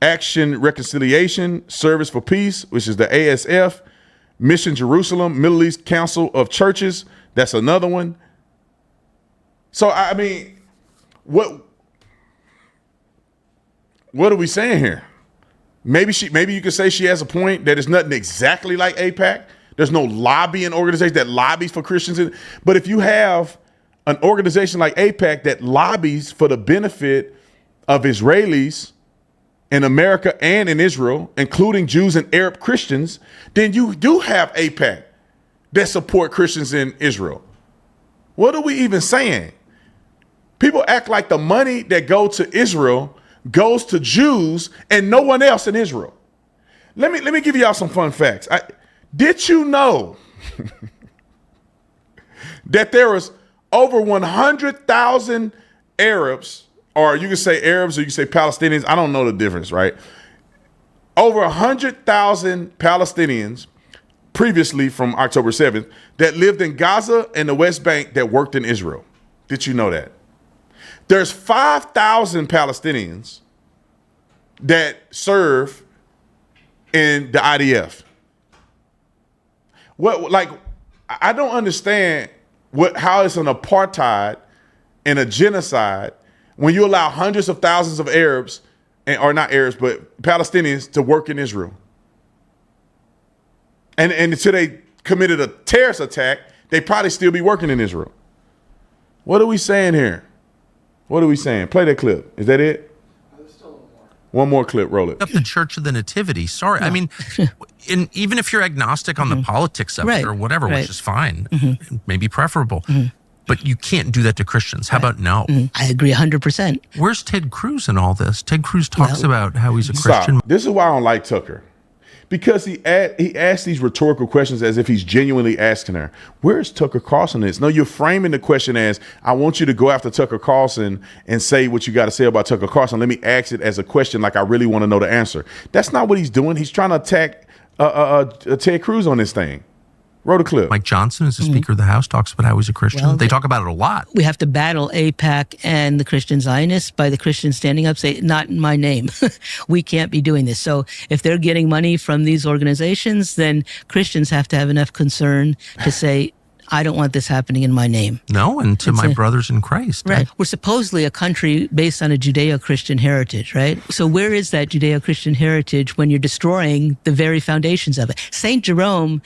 Action Reconciliation, Service for Peace, which is the ASF, Mission Jerusalem, Middle East Council of Churches, that's another one. So, I mean, what are we saying here? Maybe you could say she has a point that it's nothing exactly like AIPAC. There's no lobbying organization that lobbies for Christians. But if you have an organization like AIPAC that lobbies for the benefit of Israelis in America and in Israel, including Jews and Arab Christians, then you do have AIPAC that support Christians in Israel. What are we even saying? People act like the money that goes to Israel goes to Jews and no one else in Israel. Let me give y'all some fun facts. Did you know that there was over 100,000 Arabs, or you can say Arabs or you can say Palestinians, I don't know the difference, right? Over 100,000 Palestinians previously from October 7th that lived in Gaza and the West Bank that worked in Israel. Did you know that? There's 5,000 Palestinians that serve in the IDF. I don't understand how it's an apartheid and a genocide when you allow hundreds of thousands of Arabs, or not Arabs, but Palestinians to work in Israel. And until they committed a terrorist attack, they probably still be working in Israel. What are we saying here? What are we saying? Play that clip. Is that it? One more clip. Roll it. Up the Church of the Nativity. Sorry. No. I mean, even if you're agnostic on the politics of it or whatever, which is fine, maybe preferable, but you can't do that to Christians. How about no? I agree 100%. Where's Ted Cruz in all this? Ted Cruz talks about how he's a Christian. This is why I don't like Tucker. Because he asked these rhetorical questions as if he's genuinely asking her, where's Tucker Carlson in this? No, you're framing the question as, I want you to go after Tucker Carlson and say what you got to say about Tucker Carlson. Let me ask it as a question like I really want to know the answer. That's not what he's doing. He's trying to attack Ted Cruz on this thing. Roll the clip. Mike Johnson, as the Speaker of the House, talks about how he's a Christian. Well, they talk about it a lot. We have to battle AIPAC and the Christian Zionists by the Christians standing up, say, not in my name. We can't be doing this. So if they're getting money from these organizations, then Christians have to have enough concern to say, I don't want this happening in my name. No, and to my brothers in Christ. Right. We're supposedly a country based on a Judeo-Christian heritage, right? So where is that Judeo-Christian heritage when you're destroying the very foundations of it? St. Jerome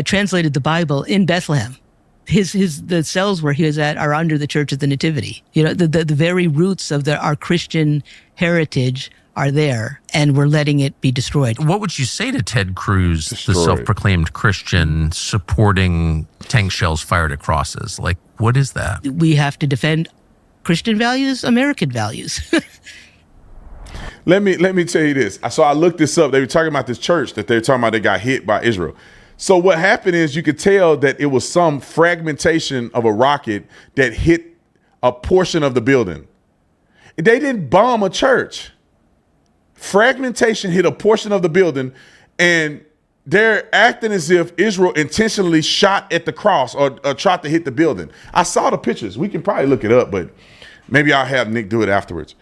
translated the Bible in Bethlehem. The cells where he was at are under the Church of the Nativity. You know, the very roots of our Christian heritage are there, and we're letting it be destroyed. What would you say to Ted Cruz, the self-proclaimed Christian, supporting tank shells fired at crosses? Like, what is that? We have to defend Christian values, American values. Let me tell you this. So I looked this up. They were talking about this church that they were talking about. They got hit by Israel. So what happened is you could tell that it was some fragmentation of a rocket that hit a portion of the building. They didn't bomb a church. Fragmentation hit a portion of the building, and they're acting as if Israel intentionally shot at the cross or tried to hit the building. I saw the pictures. We can probably look it up, but maybe I'll have Nick do it afterwards.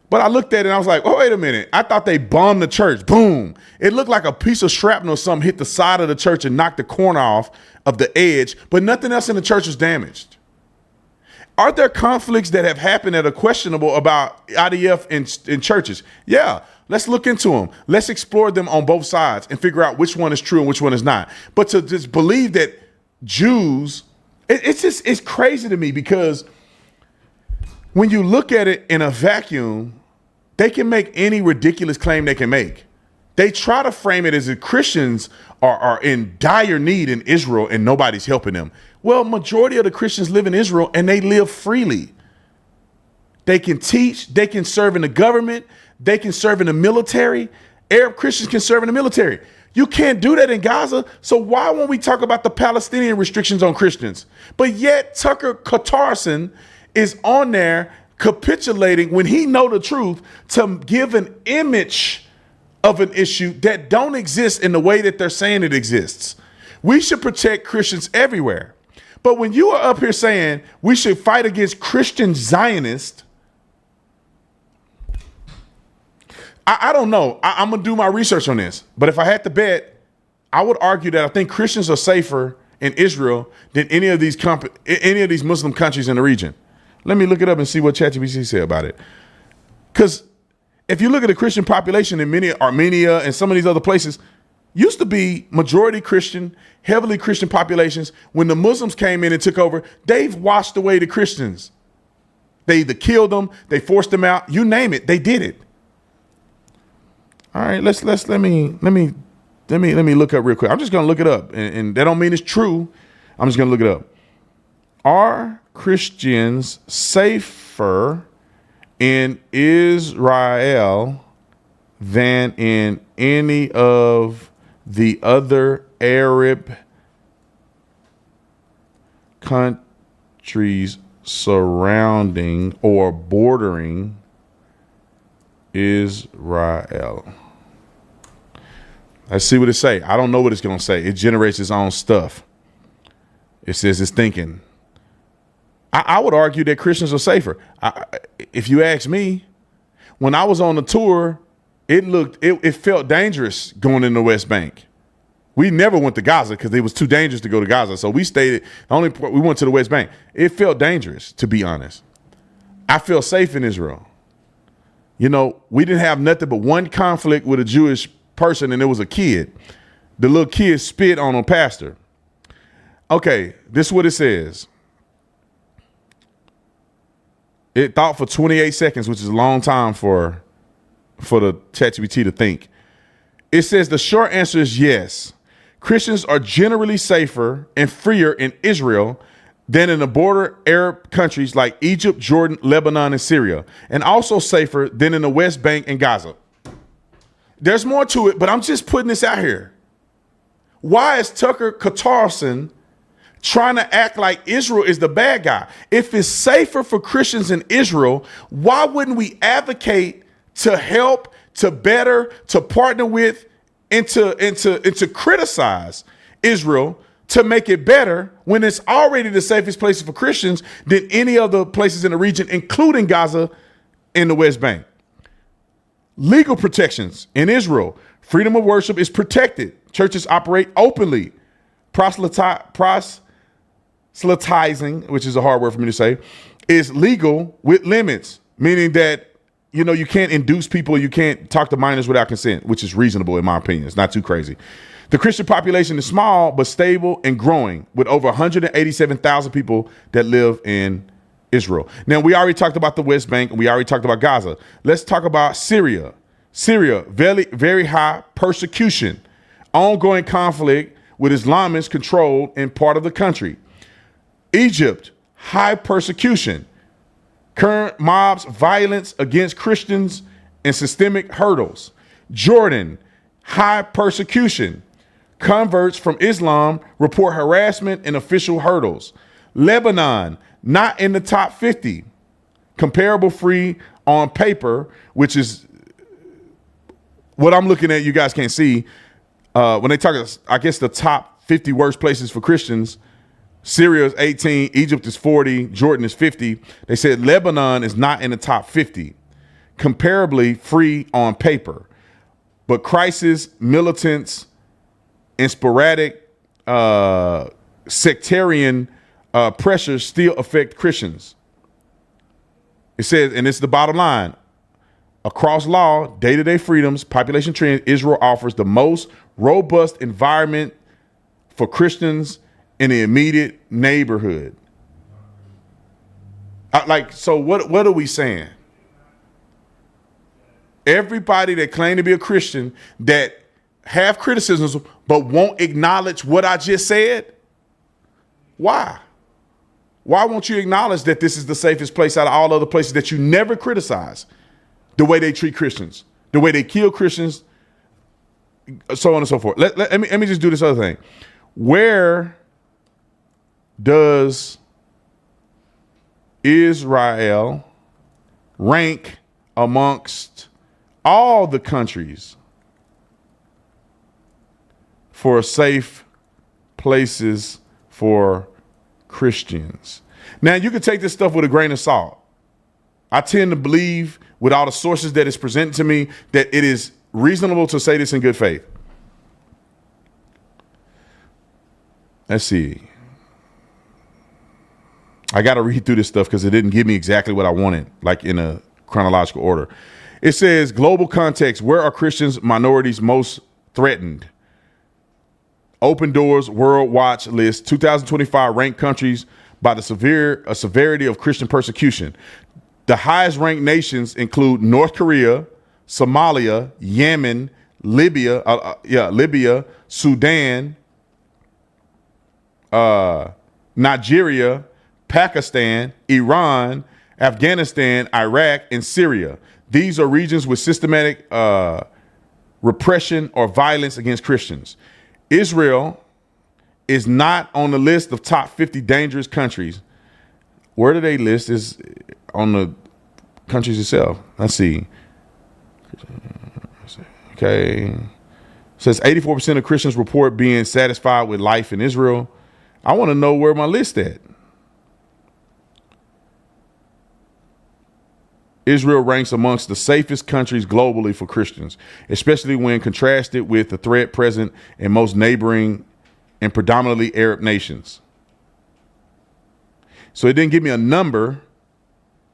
But I looked at it and I was like, oh, wait a minute. I thought they bombed the church. Boom. It looked like a piece of shrapnel or something hit the side of the church and knocked the corner off of the edge, but nothing else in the church was damaged. Are there conflicts that have happened that are questionable about IDF in churches? Yeah. Let's look into them. Let's explore them on both sides and figure out which one is true and which one is not. But to just believe that Jews, it's crazy to me, because when you look at it in a vacuum, they can make any ridiculous claim they can make. They try to frame it as if Christians are in dire need in Israel and nobody's helping them. Well, majority of the Christians live in Israel and they live freely. They can teach, they can serve in the government, they can serve in the military. Arab Christians can serve in the military. You can't do that in Gaza. So why won't we talk about the Palestinian restrictions on Christians? But yet Tucker Carlson is on there capitulating when he know the truth to give an image of an issue that don't exist in the way that they're saying it exists. We should protect Christians everywhere. But when you are up here saying we should fight against Christian Zionists, I don't know. I'm going to do my research on this. But if I had to bet, I would argue that I think Christians are safer in Israel than any of these Muslim countries in the region. Let me look it up and see what ChatGPT said about it. Because if you look at the Christian population in many Armenia and some of these other places, used to be majority Christian, heavily Christian populations. When the Muslims came in and took over, they've washed away the Christians. They either killed them, they forced them out, you name it, they did it. All right, let me look up real quick. I'm just gonna look it up, and that don't mean it's true. I'm just gonna look it up. Are Christians safer in Israel than in any of the other Arab countries surrounding or bordering Israel? Let's see what it say. I don't know what it's going to say. It generates its own stuff. It says it's thinking. I would argue that Christians are safer. If you ask me, when I was on the tour, it felt dangerous going in the West Bank. We never went to Gaza because it was too dangerous to go to Gaza. So we we went to the West Bank. It felt dangerous, to be honest. I felt safe in Israel. You know, we didn't have nothing but one conflict with a Jewish person, and it was a kid. The little kid spit on a pastor. Okay, this is what it says. It thought for 28 seconds, which is a long time for the ChatGPT to think. It says the short answer is yes. Christians are generally safer and freer in Israel than in the border Arab countries like Egypt, Jordan, Lebanon, and Syria, and also safer than in the West Bank and Gaza. There's more to it, but I'm just putting this out here. Why is Tucker Carlson trying to act like Israel is the bad guy? If it's safer for Christians in Israel, why wouldn't we advocate to help, to better, to partner with, and to criticize Israel to make it better when it's already the safest places for Christians than any other places in the region, including Gaza and the West Bank? Legal protections in Israel. Freedom of worship is protected. Churches operate openly. Proselytizing, which is a hard word for me to say, is legal with limits, meaning that, you know, you can't induce people, you can't talk to minors without consent, which is reasonable in my opinion. It's not too crazy. The Christian population is small but stable and growing, with over 187,000 people that live in Israel. Now, we already talked about the West Bank, and we already talked about Gaza. Let's talk about Syria. Syria, very, very high persecution, ongoing conflict with Islamists controlled in part of the country. Egypt, high persecution, current mobs, violence against Christians, and systemic hurdles. Jordan, high persecution. Converts from Islam report harassment and official hurdles. Lebanon, not in the top 50. Comparable free on paper, which is what I'm looking at. You guys can't see. When they talk, I guess the top 50 worst places for Christians, Syria is 18, Egypt is 40, Jordan is 50. They said Lebanon is not in the top 50. Comparably free on paper. But crisis, militants, and sporadic sectarian pressures still affect Christians. It says, and it's the bottom line, across law, day-to-day freedoms, population trends, Israel offers the most robust environment for Christians in the immediate neighborhood. So what are we saying? Everybody that claim to be a Christian that have criticisms but won't acknowledge what I just said? Why? Why won't you acknowledge that this is the safest place out of all other places that you never criticize? The way they treat Christians, the way they kill Christians, so on and so forth. Let me just do this other thing. Where does Israel rank amongst all the countries for safe places for Christians? Now, you can take this stuff with a grain of salt. I tend to believe, with all the sources that is presented to me, that it is reasonable to say this in good faith. Let's see. I got to read through this stuff because it didn't give me exactly what I wanted, like in a chronological order. It says, global context, where are Christians minorities most threatened? Open Doors World Watch List, 2025 ranked countries by the severity of Christian persecution. The highest ranked nations include North Korea, Somalia, Yemen, Libya, Sudan, Nigeria, Pakistan, Iran, Afghanistan, Iraq, and Syria. These are regions with systematic repression or violence against Christians. Israel is not on the list of top 50 dangerous countries. Where do they list is on the countries itself. Let's see. Okay. It says 84% of Christians report being satisfied with life in Israel. I want to know where my list at. Israel ranks amongst the safest countries globally for Christians, especially when contrasted with the threat present in most neighboring and predominantly Arab nations. So it didn't give me a number,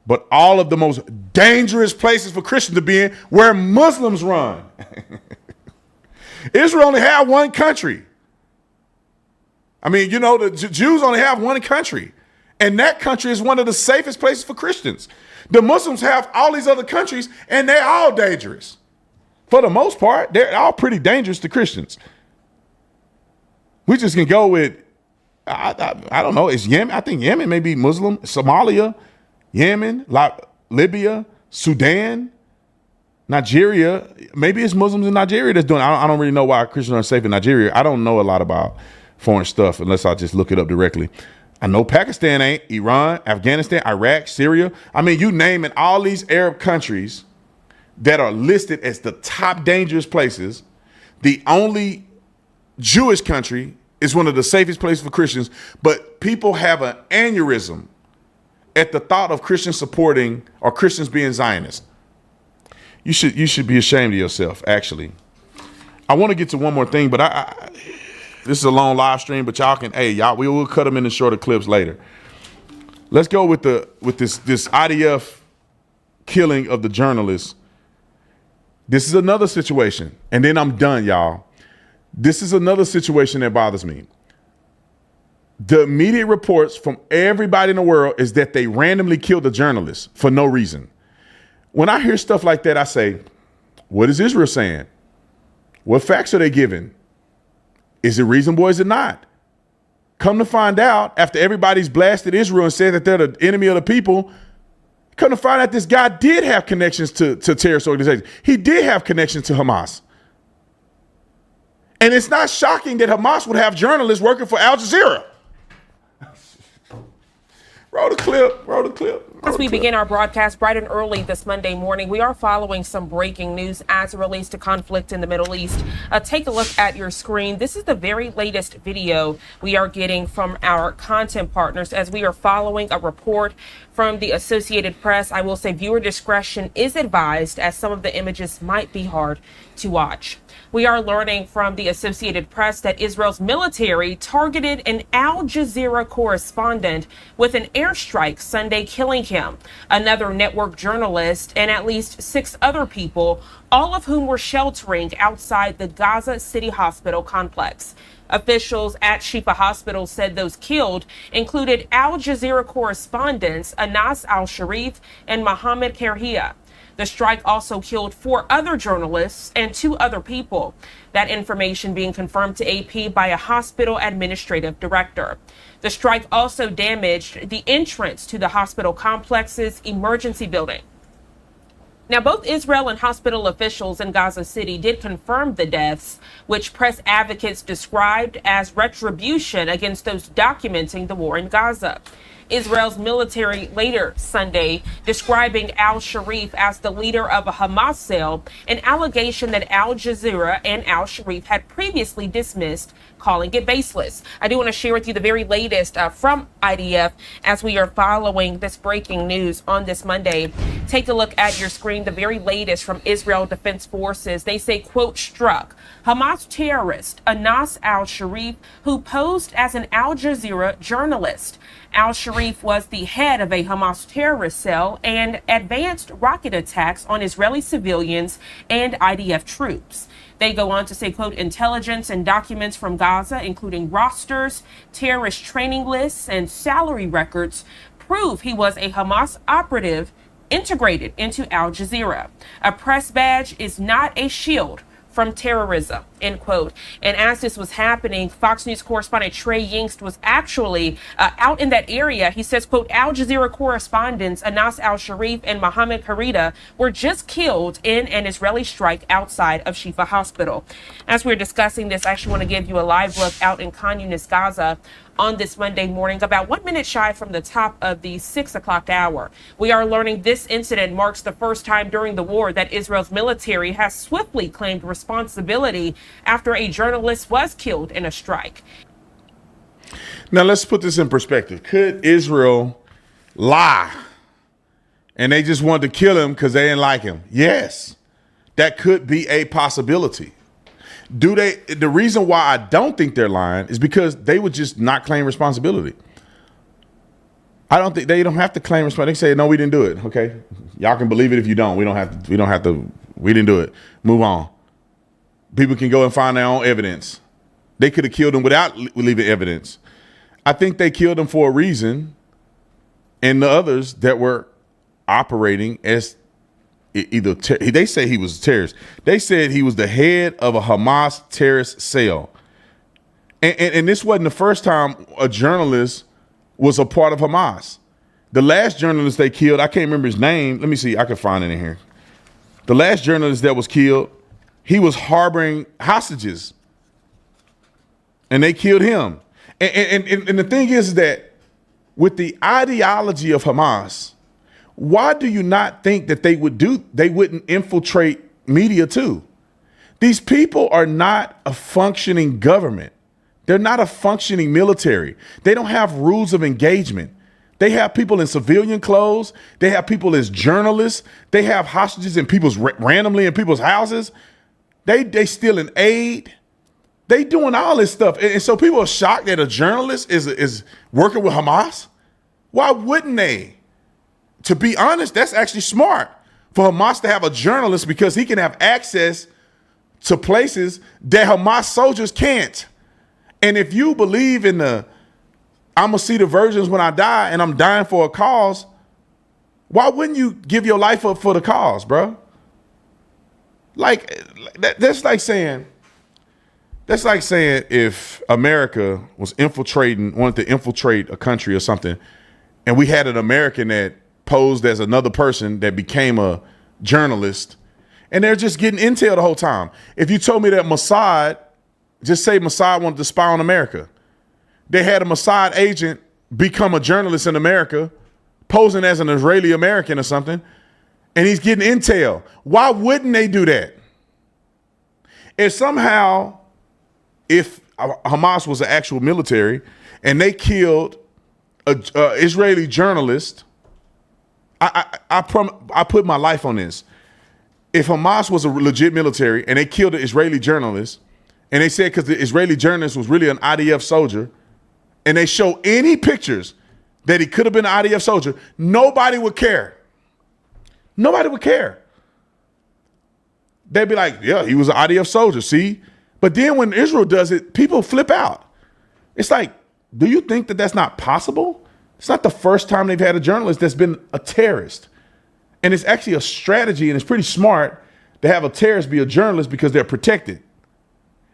but all of the most dangerous places for Christians to be in where Muslims run. Israel only had one country. I mean, you know, the Jews only have one country, and that country is one of the safest places for Christians. The Muslims have all these other countries, and they're all dangerous. For the most part, they're all pretty dangerous to Christians. We just can go with, I don't know, it's Yemen. I think Yemen may be Muslim. Somalia, Yemen, Libya, Sudan. Nigeria, maybe it's Muslims in Nigeria that's doing it. I don't really know why Christians are safe in Nigeria. I don't know a lot about foreign stuff unless I just look it up directly. I know Pakistan ain't, Iran, Afghanistan, Iraq, Syria. I mean, you name it, all these Arab countries that are listed as the top dangerous places. The only Jewish country is one of the safest places for Christians, but people have an aneurysm at the thought of Christians supporting or Christians being Zionists. You should be ashamed of yourself, actually. I want to get to one more thing, but this is a long live stream, but we will cut them into shorter clips later. Let's go with this IDF killing of the journalists. This is another situation, and then I'm done, y'all. This is another situation that bothers me. The immediate reports from everybody in the world is that they randomly killed a journalist for no reason. When I hear stuff like that, I say, what is Israel saying? What facts are they giving? Is it reasonable or is it not? Come to find out, after everybody's blasted Israel and said that they're the enemy of the people, come to find out this guy did have connections to terrorist organizations. He did have connections to Hamas. And it's not shocking that Hamas would have journalists working for Al Jazeera. Roll the clip. As we begin our broadcast bright and early this Monday morning, we are following some breaking news as it relates to conflict in the Middle East. Take a look at your screen. This is the very latest video we are getting from our content partners as we are following a report from the Associated Press. I will say viewer discretion is advised as some of the images might be hard to watch. We are learning from the Associated Press that Israel's military targeted an Al Jazeera correspondent with an airstrike Sunday, killing him, another network journalist, and at least 6 other people, all of whom were sheltering outside the Gaza City Hospital complex. Officials at Shifa Hospital said those killed included Al Jazeera correspondents Anas al-Sharif and Mohammed Kerhia. The strike also killed 4 other journalists and 2 other people. That information being confirmed to AP by a hospital administrative director. The strike also damaged the entrance to the hospital complex's emergency building. Now, both Israel and hospital officials in Gaza City did confirm the deaths, which press advocates described as retribution against those documenting the war in Gaza. Israel's military later Sunday describing al-Sharif as the leader of a Hamas cell, an allegation that Al Jazeera and al-Sharif had previously dismissed, calling it baseless. I do want to share with you the very latest from IDF as we are following this breaking news on this Monday. Take a look at your screen, the very latest from Israel Defense Forces. They say, quote, struck Hamas terrorist Anas al-Sharif, who posed as an Al Jazeera journalist. Al-Sharif was the head of a Hamas terrorist cell and advanced rocket attacks on Israeli civilians and IDF troops. They go on to say, quote, intelligence and documents from Gaza, including rosters, terrorist training lists, and salary records, prove he was a Hamas operative integrated into Al Jazeera. A press badge is not a shield from terrorism, end quote. And as this was happening, Fox News correspondent Trey Yingst was actually out in that area. He says, quote, Al Jazeera correspondents Anas al-Sharif and Mohammed Kerhia were just killed in an Israeli strike outside of Shifa Hospital. As we're discussing this, I actually want to give you a live look out in Khan Yunis, Gaza, on this Monday morning, about 1 minute shy from the top of the 6 o'clock hour. We are learning this incident marks the first time during the war that Israel's military has swiftly claimed responsibility after a journalist was killed in a strike. Now, let's put this in perspective. Could Israel lie and they just wanted to kill him because they didn't like him? Yes, that could be a possibility. The reason why I don't think they're lying is because they would just not claim responsibility. I don't think they don't have to claim responsibility. They say, no, we didn't do it. Okay. Y'all can believe it if you don't. We didn't do it. Move on. People can go and find their own evidence. They could have killed him without leaving evidence. I think they killed him for a reason. And the others that were operating as they say he was a terrorist. They said he was the head of a Hamas terrorist cell. And this wasn't the first time a journalist was a part of Hamas. The last journalist they killed, I can't remember his name. Let me see. I can find it in here. The last journalist that was killed, he was harboring hostages, and they killed him. And the thing is that with the ideology of Hamas, why do you not think that they wouldn't infiltrate media too? These people are not a functioning government. They're not a functioning military. They don't have rules of engagement. They have people in civilian clothes. They have people as journalists. They have hostages in people's randomly in people's houses. They stealing aid. They doing all this stuff. And so people are shocked that a journalist is working with Hamas. Why wouldn't they? To be honest, that's actually smart for Hamas to have a journalist because he can have access to places that Hamas soldiers can't. And if you believe in I'm going to see the virgins when I die and I'm dying for a cause, why wouldn't you give your life up for the cause, bro? Like, that's like saying if America was wanted to infiltrate a country or something, and we had an American that posed as another person that became a journalist, and they're just getting intel the whole time. If you told me that Mossad, just say Mossad wanted to spy on America, they had a Mossad agent become a journalist in America, posing as an Israeli American or something, and he's getting intel. Why wouldn't they do that? If Hamas was an actual military and they killed a Israeli journalist, I put my life on this. If Hamas was a legit military and they killed an Israeli journalist, and they said because the Israeli journalist was really an IDF soldier, and they show any pictures that he could have been an IDF soldier, nobody would care. Nobody would care. They'd be like, yeah, he was an IDF soldier, see? But then when Israel does it, people flip out. It's like, do you think that that's not possible? It's not the first time they've had a journalist that's been a terrorist. And it's actually a strategy, and it's pretty smart to have a terrorist be a journalist because they're protected.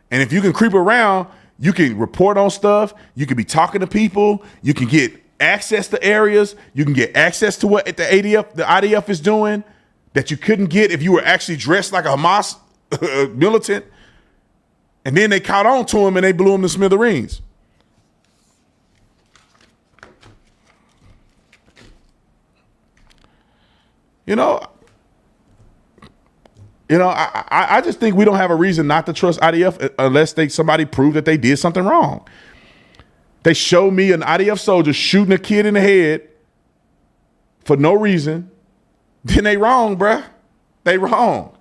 And if you can creep around, you can report on stuff. You can be talking to people. You can get access to areas. You can get access to what the IDF is doing that you couldn't get if you were actually dressed like a Hamas militant. And then they caught on to him and they blew him to smithereens. I just think we don't have a reason not to trust IDF unless somebody prove that they did something wrong. They show me an IDF soldier shooting a kid in the head for no reason, then they wrong, bruh. They wrong.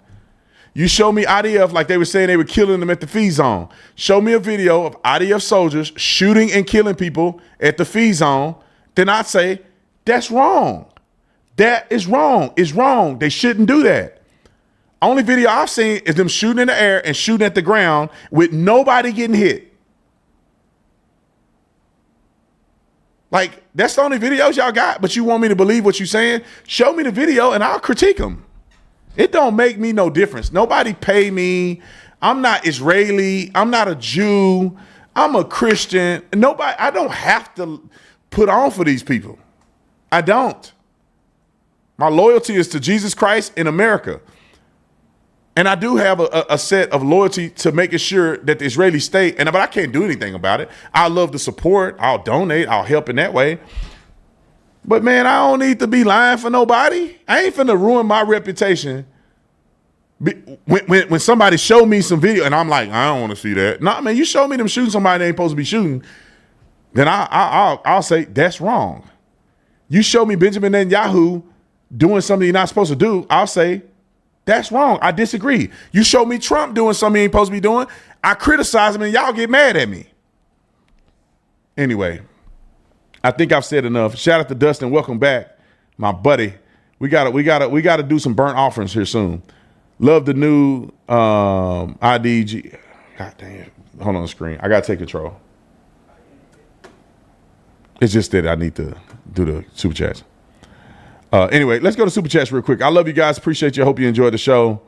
You show me IDF like they were saying they were killing them at the fee zone. Show me a video of IDF soldiers shooting and killing people at the fee zone, then I'd say that's wrong. That is wrong. It's wrong. They shouldn't do that. Only video I've seen is them shooting in the air and shooting at the ground with nobody getting hit. Like, that's the only videos y'all got, but you want me to believe what you're saying? Show me the video and I'll critique them. It don't make me no difference. Nobody pay me. I'm not Israeli. I'm not a Jew. I'm a Christian. I don't have to put on for these people. I don't. My loyalty is to Jesus Christ in America. And I do have a set of loyalty to making sure that the Israeli state, but I can't do anything about it. I love to support. I'll donate. I'll help in that way. But, man, I don't need to be lying for nobody. I ain't finna ruin my reputation. When somebody show me some video and I'm like, I don't want to see that. No, man, you show me them shooting somebody they ain't supposed to be shooting, then I'll say that's wrong. You show me Benjamin Netanyahu doing something you're not supposed to do, I'll say that's wrong. I disagree. You show me Trump doing something he ain't supposed to be doing, I criticize him and y'all get mad at me. Anyway, I think I've said enough. Shout out to Dustin. Welcome back, my buddy. We gotta do some burnt offerings here soon. Love the new IDG. God damn. Hold on the screen. I gotta take control. It's just that I need to do the super chats. Anyway, let's go to super chats real quick. I love you guys. Appreciate you. I hope you enjoyed the show.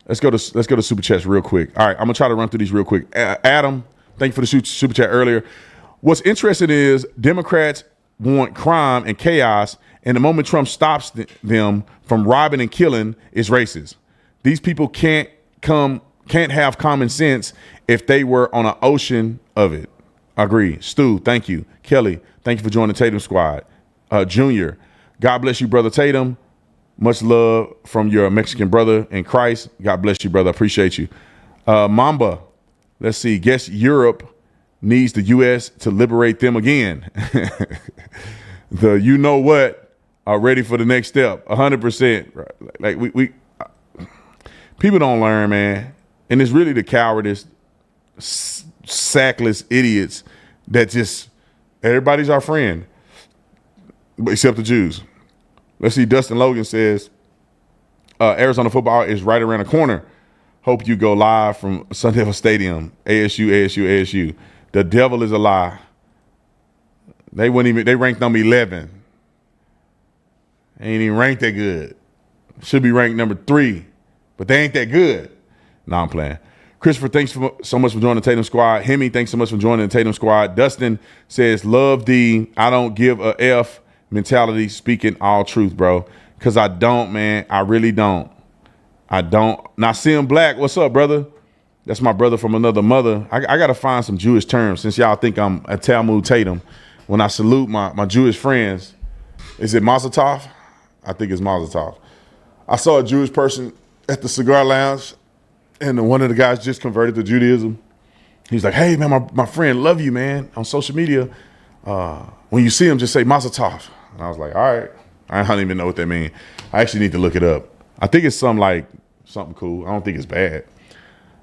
Let's go to super chats real quick. All right, I'm gonna try to run through these real quick. Adam, thank you for the super chat earlier. What's interesting is Democrats want crime and chaos, And the moment Trump stops them from robbing and killing, it's racist. These people can't have common sense if they were on an ocean of it. Agree. Stu, thank you. Kelly, thank you for joining the Tatum squad. Junior, God bless you, brother Tatum. Much love from your Mexican brother in Christ. God bless you, brother. Appreciate you. Mamba, let's see. Guess Europe needs the U.S. to liberate them again. The you know what are ready for the next step. 100%. Like we people don't learn, man. And it's really the cowardice, sackless idiots that just everybody's our friend, except the Jews. Let's see. Dustin Logan says, Arizona football is right around the corner. Hope you go live from Sun Devil Stadium. ASU. The devil is a lie. They ranked number 11. They ain't even ranked that good. Should be ranked number 3, but they ain't that good. No, I'm playing. Christopher, thanks so much for joining the Tatum squad. Hemi, thanks so much for joining the Tatum squad. Dustin says, love the I don't give a F mentality, speaking all truth, bro. Because I don't, man. I really don't. I don't. Nasim Black, what's up, brother? That's my brother from another mother. I got to find some Jewish terms since y'all think I'm a Talmud Tatum. When I salute my Jewish friends, is it Mazel Tov? I think it's Mazel Tov. I saw a Jewish person at the cigar lounge, and one of the guys just converted to Judaism. He's like, hey, man, my friend, love you, man, on social media. When you see him, just say Mazel Tov. And I was like, all right. I don't even know what that means. I actually need to look it up. I think it's something cool. I don't think it's bad.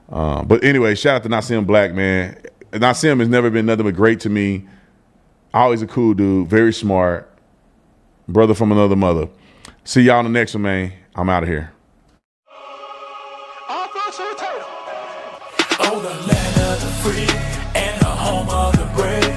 But anyway, shout out to Nasim Black, man. Nasim has never been nothing but great to me. Always a cool dude, very smart, brother from another mother. See y'all in the next one, man. I'm out of here. Oh, the land of the free and the home of the brave.